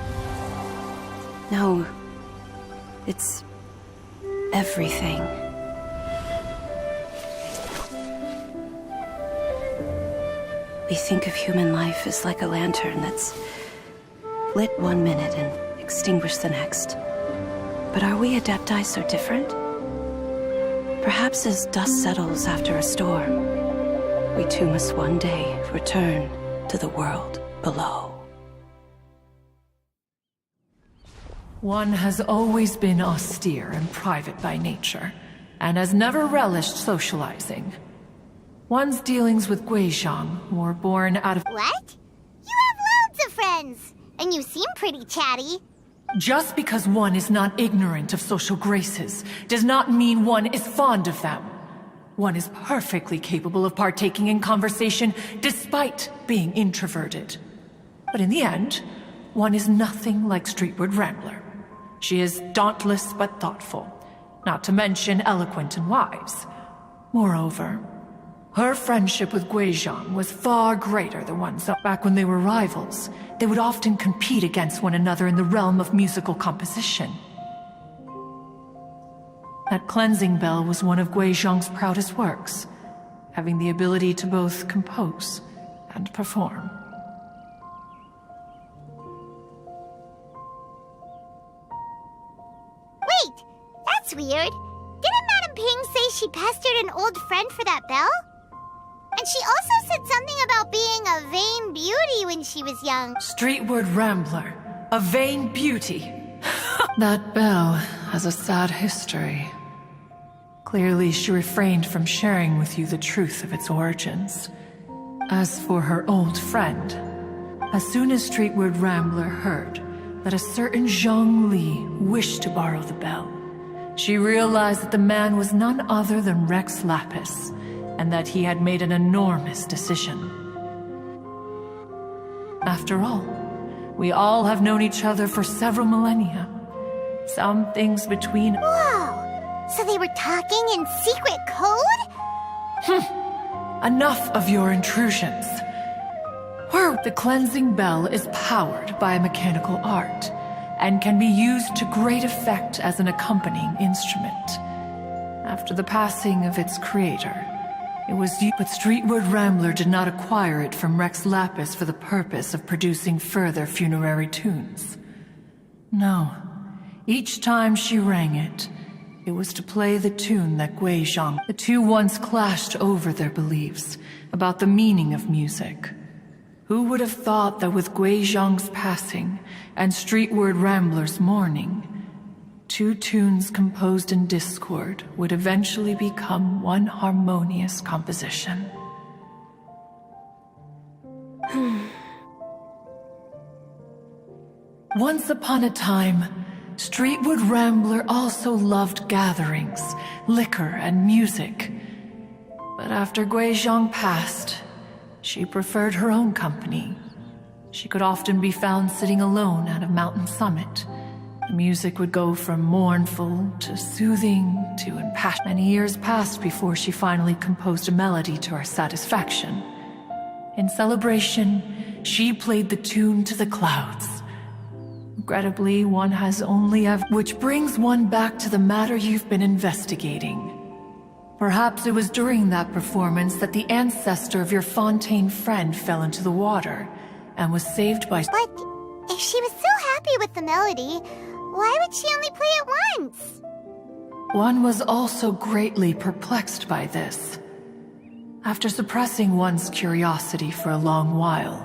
No. It's... everything. We think of human life as like a lantern that's lit one minute and extinguished the next. But are we Adepti so different? Perhaps as dust settles after a storm, we too must one day return to the world below. One has always been austere and private by nature, and has never relished socializing. One's dealings with Guizhang were born out of— What? You have loads of friends, and you seem pretty chatty. Just because one is not ignorant of social graces does not mean one is fond of them. One is perfectly capable of partaking in conversation despite being introverted. But in the end, one is nothing like Streetward Rambler. She is dauntless but thoughtful, not to mention eloquent and wise. Moreover, her friendship with Guizhang was far greater than one's own. Back when they were rivals, they would often compete against one another in the realm of musical composition. That cleansing bell was one of Guizhang's proudest works, having the ability to both compose and perform. Wait, that's weird. Didn't Madame Ping say she pestered an old friend for that bell? And she also said something about being a vain beauty when she was young. Streetward Rambler, a vain beauty. That bell has a sad history. Clearly, she refrained from sharing with you the truth of its origins. As for her old friend, as soon as Streetward Rambler heard that a certain Zhang Li wished to borrow the bell, she realized that the man was none other than Rex Lapis, and that he had made an enormous decision. After all, we all have known each other for several millennia. Some things between— Whoa! So they were talking in secret code? Enough of your intrusions. The cleansing bell is powered by a mechanical art, and can be used to great effect as an accompanying instrument. After the passing of its creator, it was used, but Streetward Rambler did not acquire it from Rex Lapis for the purpose of producing further funerary tunes. No, each time she rang it, it was to play the tune that Guizhang— The two once clashed over their beliefs about the meaning of music. Who would have thought that with Guizhang's passing and Streetward Rambler's mourning, two tunes composed in discord would eventually become one harmonious composition? Once upon a time, Streetward Rambler also loved gatherings, liquor, and music. But after Guizhang passed, she preferred her own company. She could often be found sitting alone at a mountain summit. The music would go from mournful to soothing to impassioned. Many years passed before she finally composed a melody to her satisfaction. In celebration, she played the tune to the clouds. Regrettably, one has only ever— Which brings one back to the matter you've been investigating. Perhaps it was during that performance that the ancestor of your Fontaine friend fell into the water and was saved by— But if she was so happy with the melody, why would she only play it once? One was also greatly perplexed by this. After suppressing one's curiosity for a long while,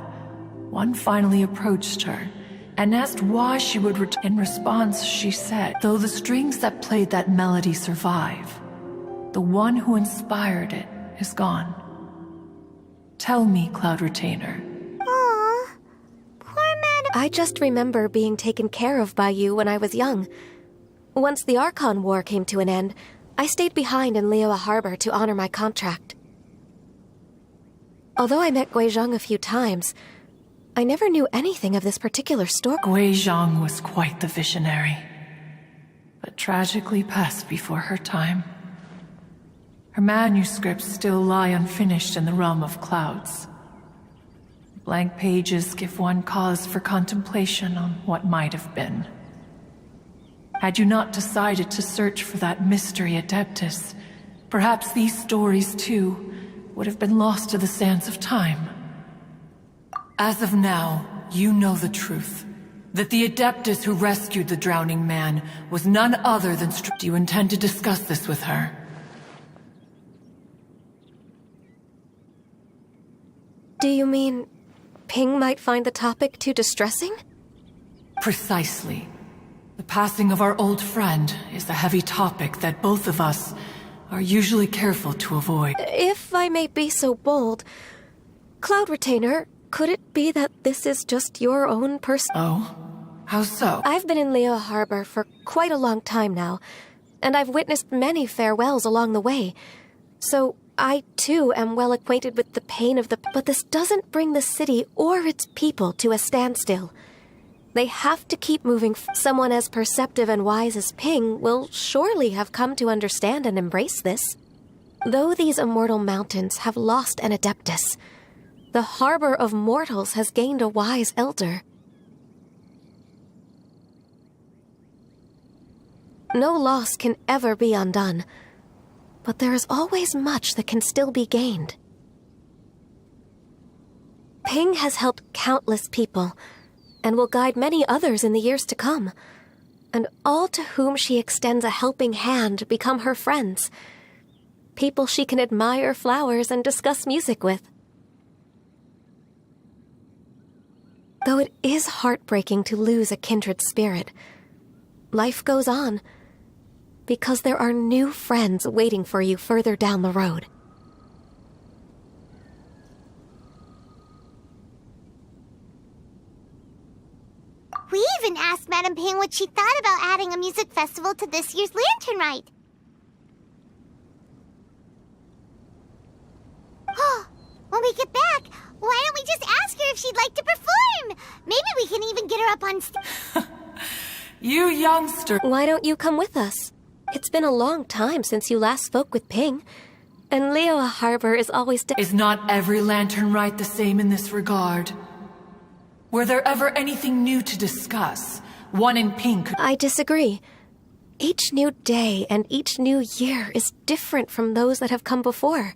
one finally approached her and asked why she would return. In response, she said, though the strings that played that melody survive, the one who inspired it is gone. Tell me, Cloud Retainer. Aw, poor Madame. I just remember being taken care of by you when I was young. Once the Archon War came to an end, I stayed behind in Liyue Harbor to honor my contract. Although I met Guizhang a few times, I never knew anything of this particular story. Guizhang was quite the visionary, but tragically passed before her time. Her manuscripts still lie unfinished in the realm of clouds. Blank pages give one cause for contemplation on what might have been. Had you not decided to search for that mystery Adeptus, perhaps these stories, too, would have been lost to the sands of time. As of now, you know the truth. That the Adeptus who rescued the drowning man was none other than Do you intend to discuss this with her? Do you mean Ping might find the topic too distressing? Precisely. The passing of our old friend is a heavy topic that both of us are usually careful to avoid. If I may be so bold, Cloud Retainer, could it be that this is just your own person? Oh? How so? I've been in Leo Harbor for quite a long time now, and I've witnessed many farewells along the way. So I, too, am well acquainted with the pain of the... But this doesn't bring the city or its people to a standstill. They have to keep moving. Someone as perceptive and wise as Ping will surely have come to understand and embrace this. Though these immortal mountains have lost an Adeptus, the harbor of mortals has gained a wise elder. No loss can ever be undone, but there is always much that can still be gained. Ping has helped countless people, and will guide many others in the years to come. And all to whom she extends a helping hand become her friends. People she can admire flowers and discuss music with. Though it is heartbreaking to lose a kindred spirit, life goes on, because there are new friends waiting for you further down the road. We even asked Madame Ping what she thought about adding a music festival to this year's Lantern Rite. When we get back, why don't we just ask her if she'd like to perform? Maybe we can even get her up on stage. You youngster... Why don't you come with us? It's been a long time since you last spoke with Ping, and Leo Harbor is always... Is not every Lantern Rite the same in this regard? Were there ever anything new to discuss? One in Ping could... I disagree. Each new day and each new year is different from those that have come before.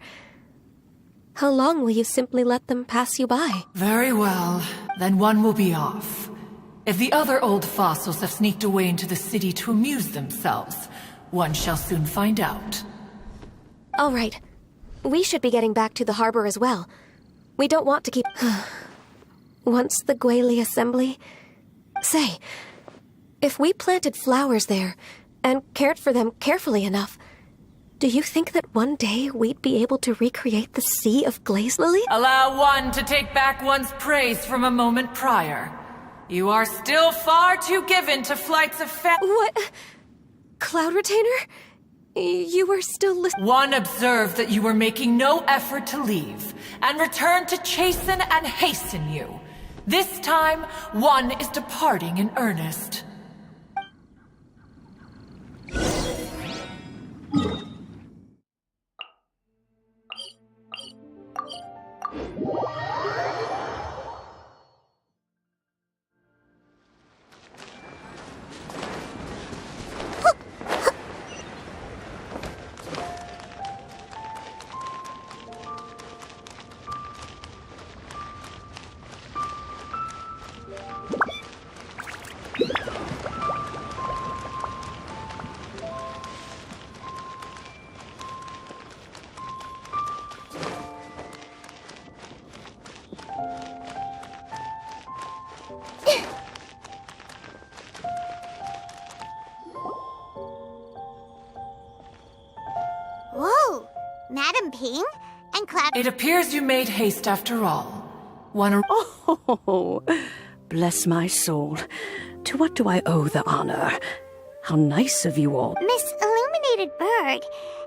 How long will you simply let them pass you by? Very well. Then one will be off. If the other old fossils have sneaked away into the city to amuse themselves, one shall soon find out. All right. We should be getting back to the harbor as well. We don't want to keep... Once the Guili Assembly... Say, if we planted flowers there and cared for them carefully enough, do you think that one day we'd be able to recreate the Sea of Glaze Lily? Allow one to take back one's praise from a moment prior. You are still far too given to flights of What? Cloud Retainer? You were still listening? One observed that you were making no effort to leave, and returned to chasten and hasten you. This time, one is departing in earnest. Whoa! Madame Ping? And Cloud... It appears you made haste after all. One... Oh, bless my soul. To what do I owe the honor? How nice of you all. Miss Illuminated Bird,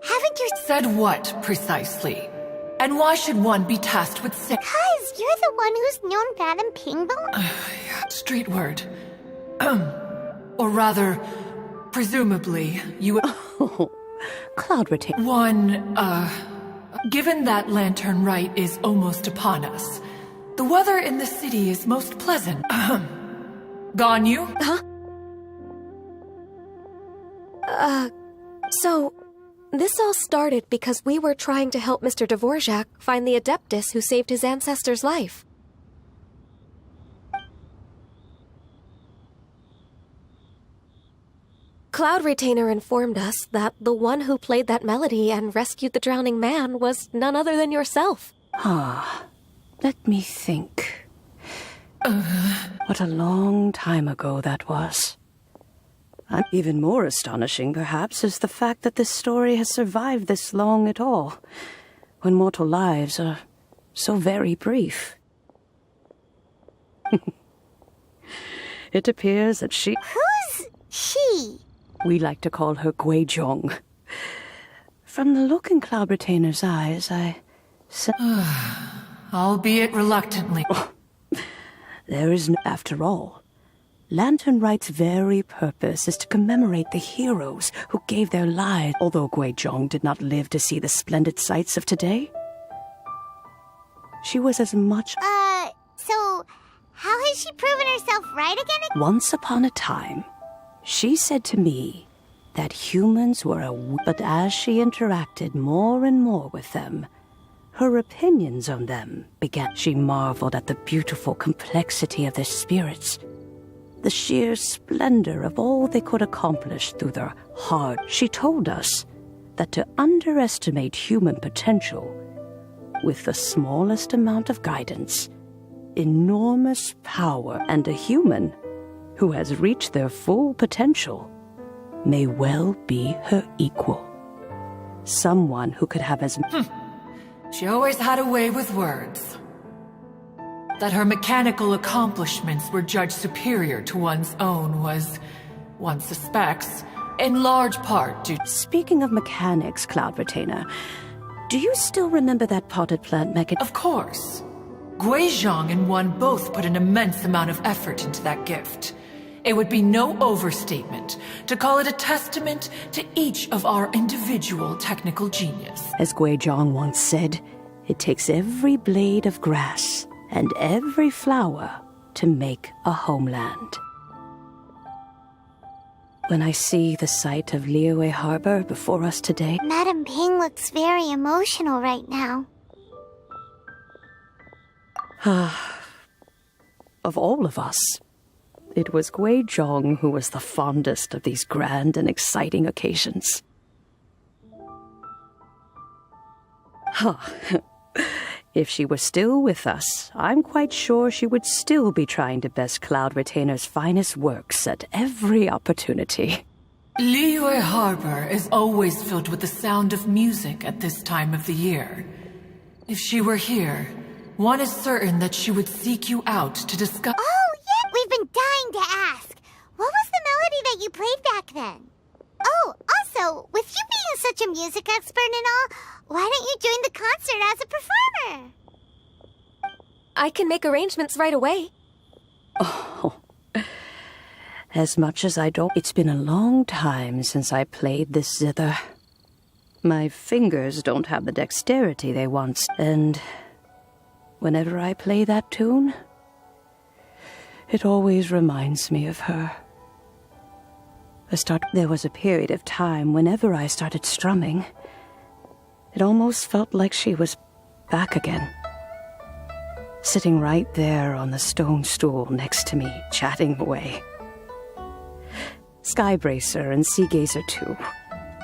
haven't you... Said what, precisely? And why should one be tasked with sick... Because you're the one who's known Madame Ping the Street word. Or rather, presumably, you... Oh, Cloud Retainer. Given that Lantern Rite is almost upon us, the weather in the city is most pleasant. Gone you? Huh? So, this all started because we were trying to help Mr. Dvorak find the Adeptus who saved his ancestor's life. Cloud Retainer informed us that the one who played that melody and rescued the drowning man was none other than yourself. Ah, Let me think. What a long time ago that was. Even more astonishing, perhaps, is the fact that this story has survived this long at all, when mortal lives are so very brief. It appears that she... Who's she? We like to call her Guizhong. From the look in Cloud Retainer's eyes, Albeit reluctantly. There is no... After all, Lantern Right's very purpose is to commemorate the heroes who gave their lives. Although Guizhong did not live to see the splendid sights of today, she was as much... So how has she proven herself right again? Once upon a time, she said to me that humans were but as she interacted more and more with them, her opinions on them began. She marveled at the beautiful complexity of their spirits, the sheer splendor of all they could accomplish through their heart. She told us that to underestimate human potential, with the smallest amount of guidance, enormous power, and a human who has reached their full potential may well be her equal. Someone who could have as... She always had a way with words. That her mechanical accomplishments were judged superior to one's own was, one suspects, in large part due... Speaking of mechanics, Cloud Retainer, do you still remember that potted plant mechanism? Of course. Guizhong and one both put an immense amount of effort into that gift. It would be no overstatement to call it a testament to each of our individual technical genius. As Guizhong once said, it takes every blade of grass and every flower to make a homeland. When I see the sight of Liyue Harbor before us today... Madame Ping looks very emotional right now. Of all of us, it was Guizhong who was the fondest of these grand and exciting occasions. If she were still with us, I'm quite sure she would still be trying to best Cloud Retainer's finest works at every opportunity. Liyue Harbor is always filled with the sound of music at this time of the year. If she were here, one is certain that she would seek you out to discuss... Oh, yeah! We've been dying to ask. What was the melody that you played back then? Oh, also, with you being such a music expert and all, why don't you join the concert as a performer? I can make arrangements right away. Oh, as much as I don't... It's been a long time since I played this zither. My fingers don't have the dexterity they once, and whenever I play that tune, it always reminds me of her. There was a period of time whenever I started strumming, it almost felt like she was back again. Sitting right there on the stone stool next to me, chatting away. Skybracer and Seagazer too,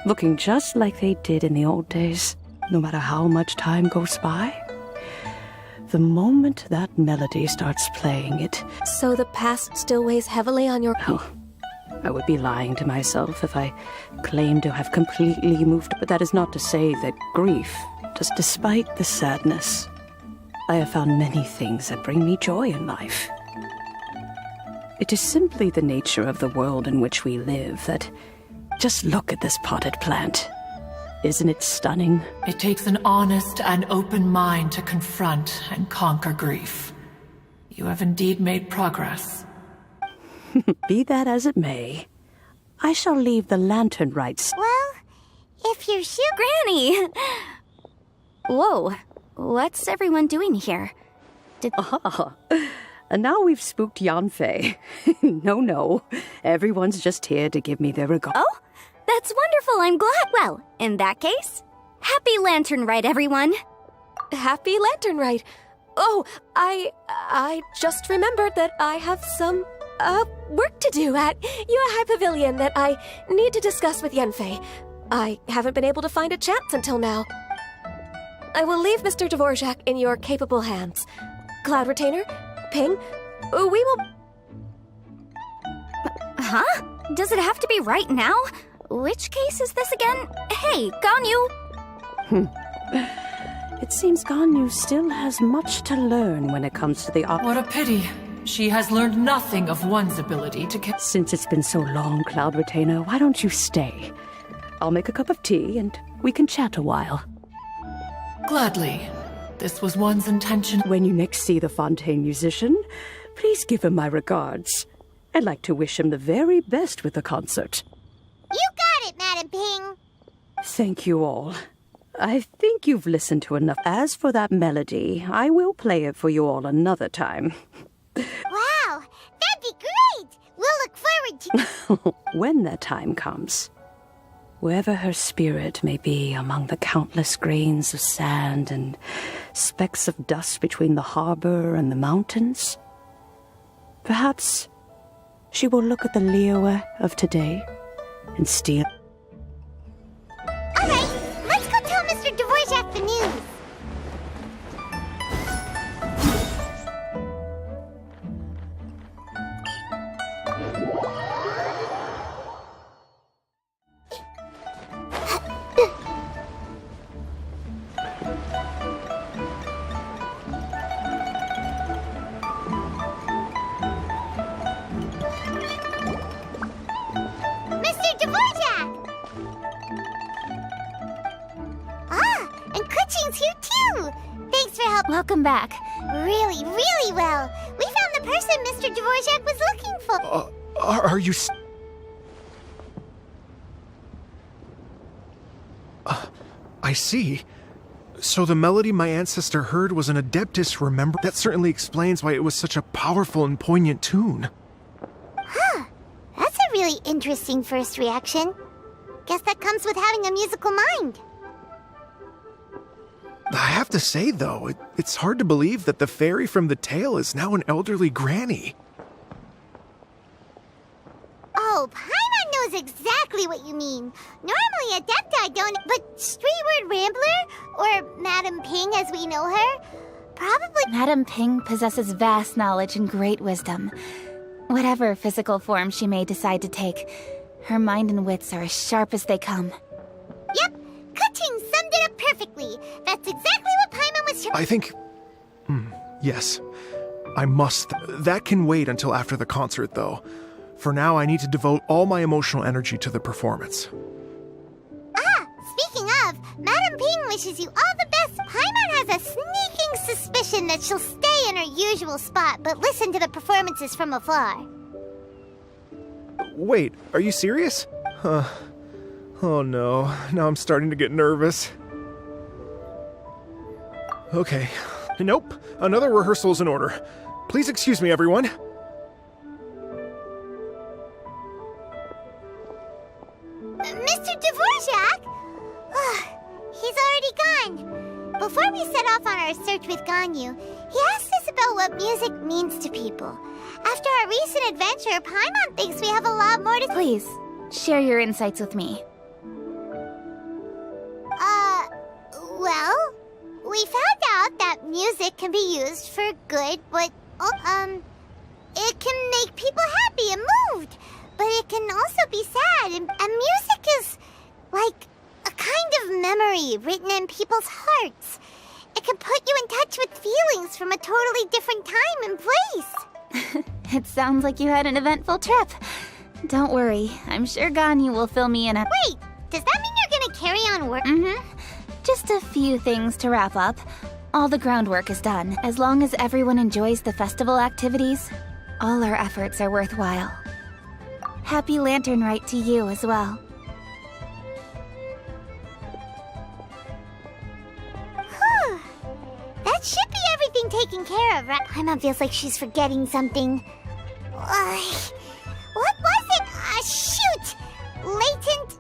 looking just like they did in the old days. No matter how much time goes by, the moment that melody starts playing it... So the past still weighs heavily on your... Oh, I would be lying to myself if I claimed to have completely moved. But that is not to say that grief, just despite the sadness, I have found many things that bring me joy in life. It is simply the nature of the world in which we live that... Just look at this potted plant. Isn't it stunning? It takes an honest and open mind to confront and conquer grief. You have indeed made progress. Be that as it may, I shall leave the lantern rights. Well, if you're sure... Granny! Whoa, what's everyone doing here? And now we've spooked Yanfei. No, everyone's just here to give me their regard. Oh, that's wonderful, I'm glad. Well, in that case, happy Lantern Rite, everyone. Happy Lantern Rite. Oh, I just remembered that I have some... work to do at Yuehai Pavilion that I need to discuss with Yanfei. I haven't been able to find a chance until now. I will leave Mr. Dvorak in your capable hands. Cloud Retainer, Ping, we will... Huh? Does it have to be right now? Which case is this again? Hey, Ganyu! It seems Ganyu still has much to learn when it comes to the What a pity. She has learned nothing of one's ability to... Since it's been so long, Cloud Retainer, why don't you stay? I'll make a cup of tea and we can chat a while. Gladly. This was one's intention. When you next see the Fontaine musician, please give him my regards. I'd like to wish him the very best with the concert. You got it, Madam Ping. Thank you all. I think you've listened to enough. As for that melody, I will play it for you all another time. Wow, that'd be great! We'll look forward to... When that time comes. Wherever her spirit may be among the countless grains of sand and specks of dust between the harbor and the mountains, perhaps she will look at the Liyue of today and steal... All right, let's go tell Mr. Dvorak the news. Welcome back. Really, really well. We found the person Mr. Dvorak was looking for. Are you... I see. So the melody my ancestor heard was an Adeptus, remember? That certainly explains why it was such a powerful and poignant tune. Huh. That's a really interesting first reaction. Guess that comes with having a musical mind. I have to say, though, it's hard to believe that the fairy from the tale is now an elderly granny. Oh, Paimon knows exactly what you mean. Normally, Adepti don't, but Streetward Rambler, or Madam Ping as we know her, probably... Madam Ping possesses vast knowledge and great wisdom. Whatever physical form she may decide to take, her mind and wits are as sharp as they come. Yep, Kuching summed it up perfectly. That's exactly what Paimon was... I think... yes. I must... That can wait until after the concert, though. For now, I need to devote all my emotional energy to the performance. Ah, speaking of, Madam Ping wishes you all the best. Paimon has a sneaking suspicion that she'll stay in her usual spot, but listen to the performances from afar. Wait, are you serious? Oh no, now I'm starting to get nervous. Okay. Nope, another rehearsal is in order. Please excuse me, everyone. Mr. Dvorak? He's already gone. Before we set off on our search with Ganyu, he asked us about what music means to people. After our recent adventure, Paimon thinks we have a lot more to... Please, share your insights with me. Well, we found out that music can be used for good, but, it can make people happy and moved. But it can also be sad, and music is like a kind of memory written in people's hearts. It can put you in touch with feelings from a totally different time and place. It sounds like you had an eventful trip. Don't worry, I'm sure Ganyu will fill me in a... Wait, does that mean you're gonna carry on work? Just a few things to wrap up. All the groundwork is done. As long as everyone enjoys the festival activities, all our efforts are worthwhile. Happy Lantern Rite to you as well. That should be everything taken care of, right? Paimon feels like she's forgetting something. What was it? Shoot! Latent...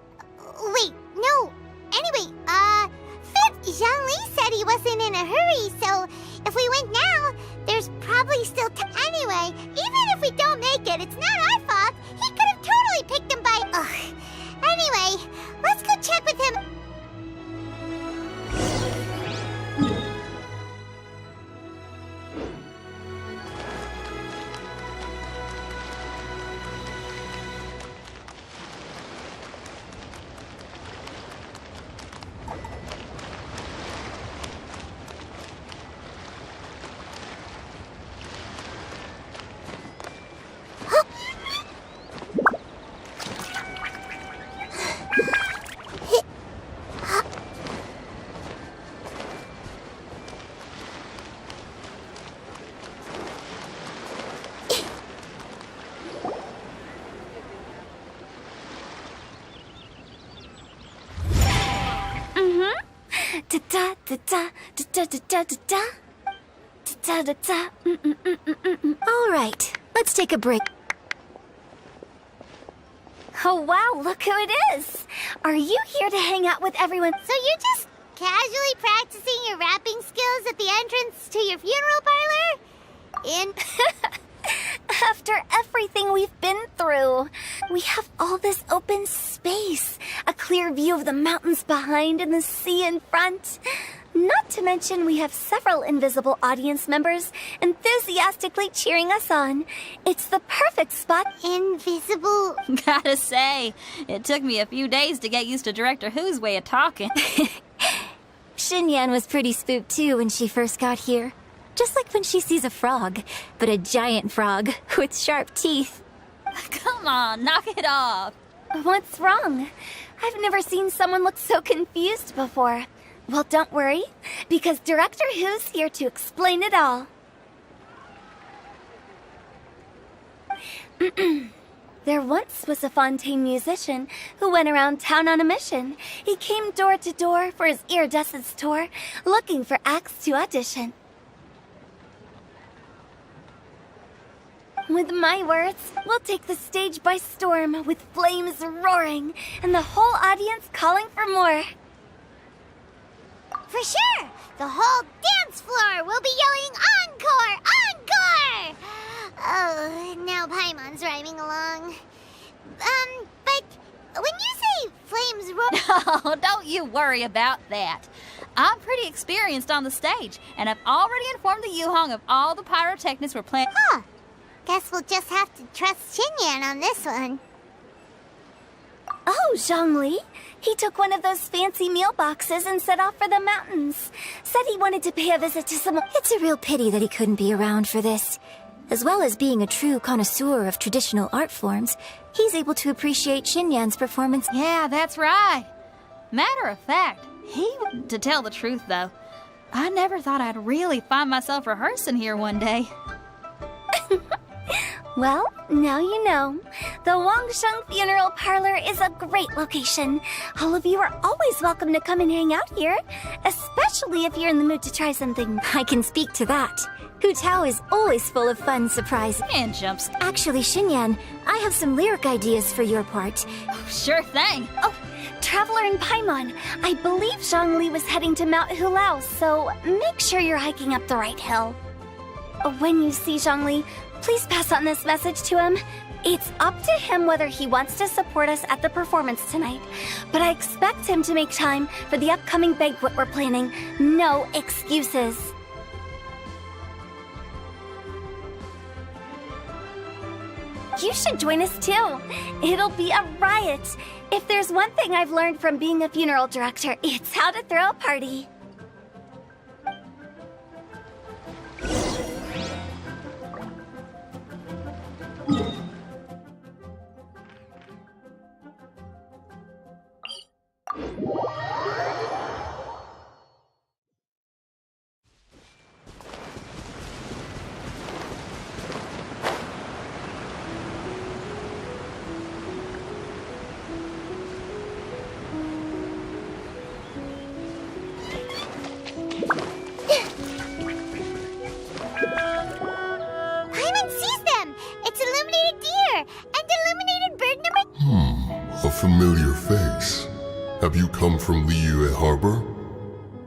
Wait, no. Anyway, Fifth Zhangli said he wasn't in a hurry, so if we went now, there's probably still time. Anyway, even if we don't make it, it's not our fault. He could have totally picked him by... Anyway, let's go check with him. All right, let's take a break. Oh wow, look who it is! Are you here to hang out with everyone? So you're just casually practicing your rapping skills at the entrance to your funeral parlor? After everything we've been through, we have all this open space, a clear view of the mountains behind and the sea in front. Not to mention we have several invisible audience members enthusiastically cheering us on. It's the perfect spot. Invisible? Gotta say, it took me a few days to get used to Director Who's way of talking. Xinyan was pretty spooked too when she first got here. Just like when she sees a frog, but a giant frog with sharp teeth. Come on, knock it off. What's wrong? I've never seen someone look so confused before. Well, don't worry, because Director Who's here to explain it all. There once was a Fontaine musician who went around town on a mission. He came door to door for his iridescence tour, looking for acts to audition. With my words, we'll take the stage by storm with flames roaring and the whole audience calling for more. For sure! The whole dance floor will be yelling encore! Encore! Oh, now Paimon's rhyming along. But when you say flames roar... Oh, don't you worry about that. I'm pretty experienced on the stage, and I've already informed the Yuhong of all the pyrotechnics we're planning. Huh. Guess we'll just have to trust Xinyan on this one. Oh, Zhongli. He took one of those fancy meal boxes and set off for the mountains. Said he wanted to pay a visit to some... It's a real pity that he couldn't be around for this. As well as being a true connoisseur of traditional art forms, he's able to appreciate Xinyan's performance. Yeah, that's right. Matter of fact, to tell the truth, though, I never thought I'd really find myself rehearsing here one day. Well, now you know. The Wangsheng Funeral Parlor is a great location. All of you are always welcome to come and hang out here, especially if you're in the mood to try something. I can speak to that. Hu Tao is always full of fun surprises. And jumps. Actually, Xinyan, I have some lyric ideas for your part. Sure thing. Oh, Traveler in Paimon, I believe Zhongli was heading to Mount Hulao, so make sure you're hiking up the right hill. When you see Zhongli, please pass on this message to him. It's up to him whether he wants to support us at the performance tonight, but I expect him to make time for the upcoming banquet we're planning. No excuses. You should join us too. It'll be a riot. If there's one thing I've learned from being a funeral director, it's how to throw a party. A familiar face. Have you come from Liyue Harbor?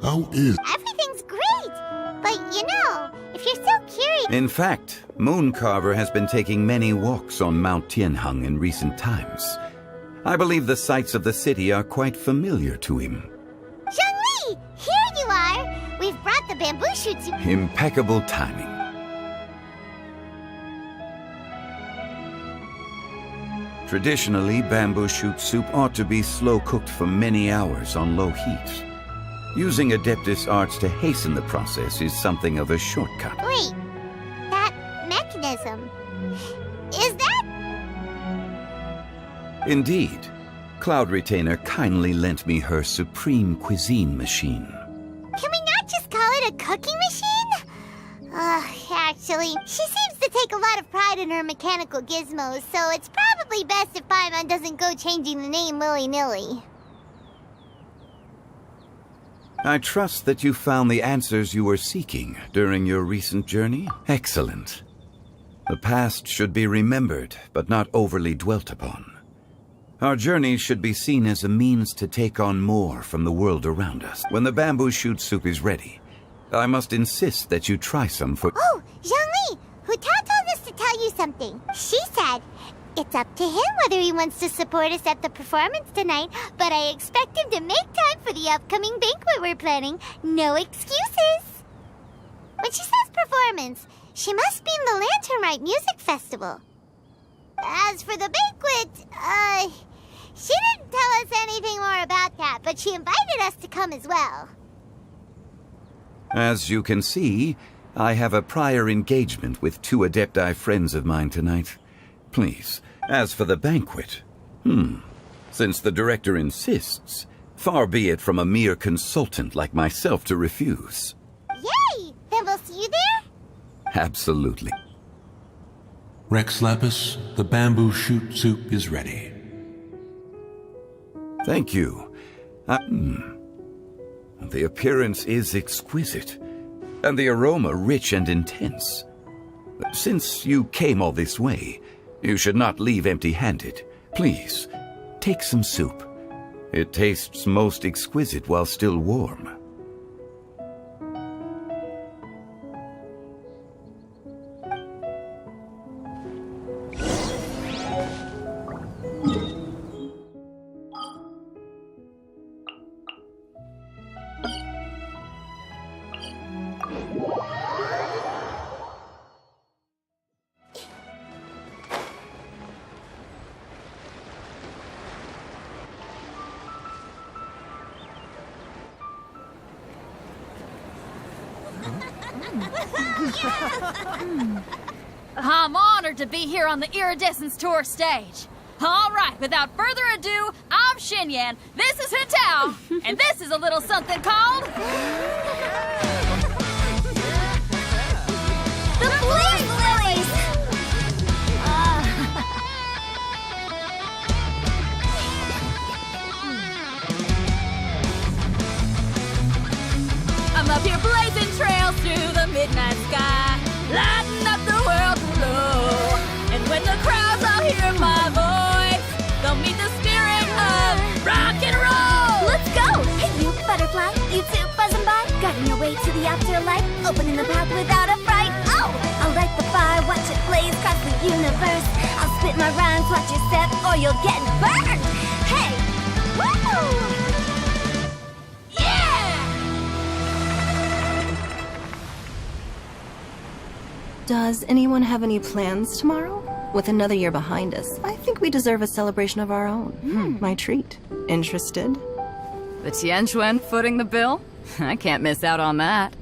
How is... Everything's great! But, you know, if you're so curious... In fact, Mooncarver has been taking many walks on Mount Tianheng in recent times. I believe the sights of the city are quite familiar to him. Zhongli! Here you are! We've brought the bamboo shoot soup. Impeccable timing. Traditionally, bamboo shoot soup ought to be slow-cooked for many hours on low heat. Using Adeptus arts to hasten the process is something of a shortcut. Wait, that mechanism, is that? Indeed. Cloud Retainer kindly lent me her supreme cuisine machine. Can we not just call it a cooking machine? Actually, she seems to take a lot of pride in her mechanical gizmos, so it's probably best if Paimon doesn't go changing the name willy-nilly. I trust that you found the answers you were seeking during your recent journey. Excellent. The past should be remembered, but not overly dwelt upon. Our journey should be seen as a means to take on more from the world around us. When the bamboo shoot soup is ready, I must insist that you try some for— Oh, Zhongli! Hutao told us to tell you something. She said, it's up to him whether he wants to support us at the performance tonight, but I expect him to make time for the upcoming banquet we're planning. No excuses! When she says performance, she must mean the Lantern Rite Music Festival. As for the banquet, she didn't tell us anything more about that, but she invited us to come as well. As you can see, I have a prior engagement with 2 Adepti friends of mine tonight. Please, as for the banquet, since the director insists, far be it from a mere consultant like myself to refuse. Yay! Then we'll see you there? Absolutely. Rex Lapis, the bamboo shoot soup is ready. Thank you. The appearance is exquisite, and the aroma rich and intense. Since you came all this way, you should not leave empty-handed. Please, take some soup. It tastes most exquisite while still warm. I'm honored to be here on the Iridescence Tour stage. All right, without further ado, I'm Xinyan, this is Hutao, and this is a little something called... The Flame Lilies! I'm up here blazing trails through the midnight sky, lighting up the world below. And when the crowds all hear my voice, they'll meet the spirit of rock and roll. Let's go! Hey, you butterfly, you too buzzing by, guiding your way to the afterlife, opening the path without a fright. Oh, I'll light the fire, watch it blaze across the universe. I'll spit my rhymes, watch you step, or you'll get burned. Hey, woo! Does anyone have any plans tomorrow? With another year behind us, I think we deserve a celebration of our own. My treat. Interested? The Tianquan footing the bill? I can't miss out on that.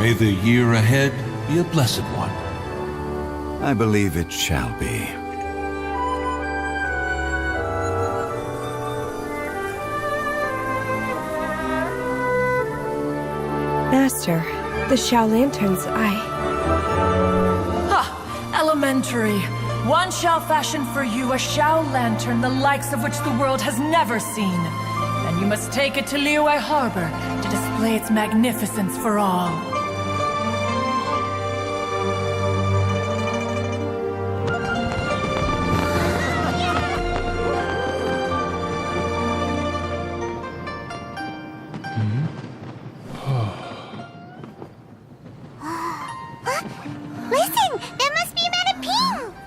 May the year ahead be a blessed one. I believe it shall be. Master, the Xiao Lanterns, Ha! Elementary. One shall fashion for you a Xiao Lantern the likes of which the world has never seen. And you must take it to Liyue Harbor to display its magnificence for all. Listen! That must be Madame Ping!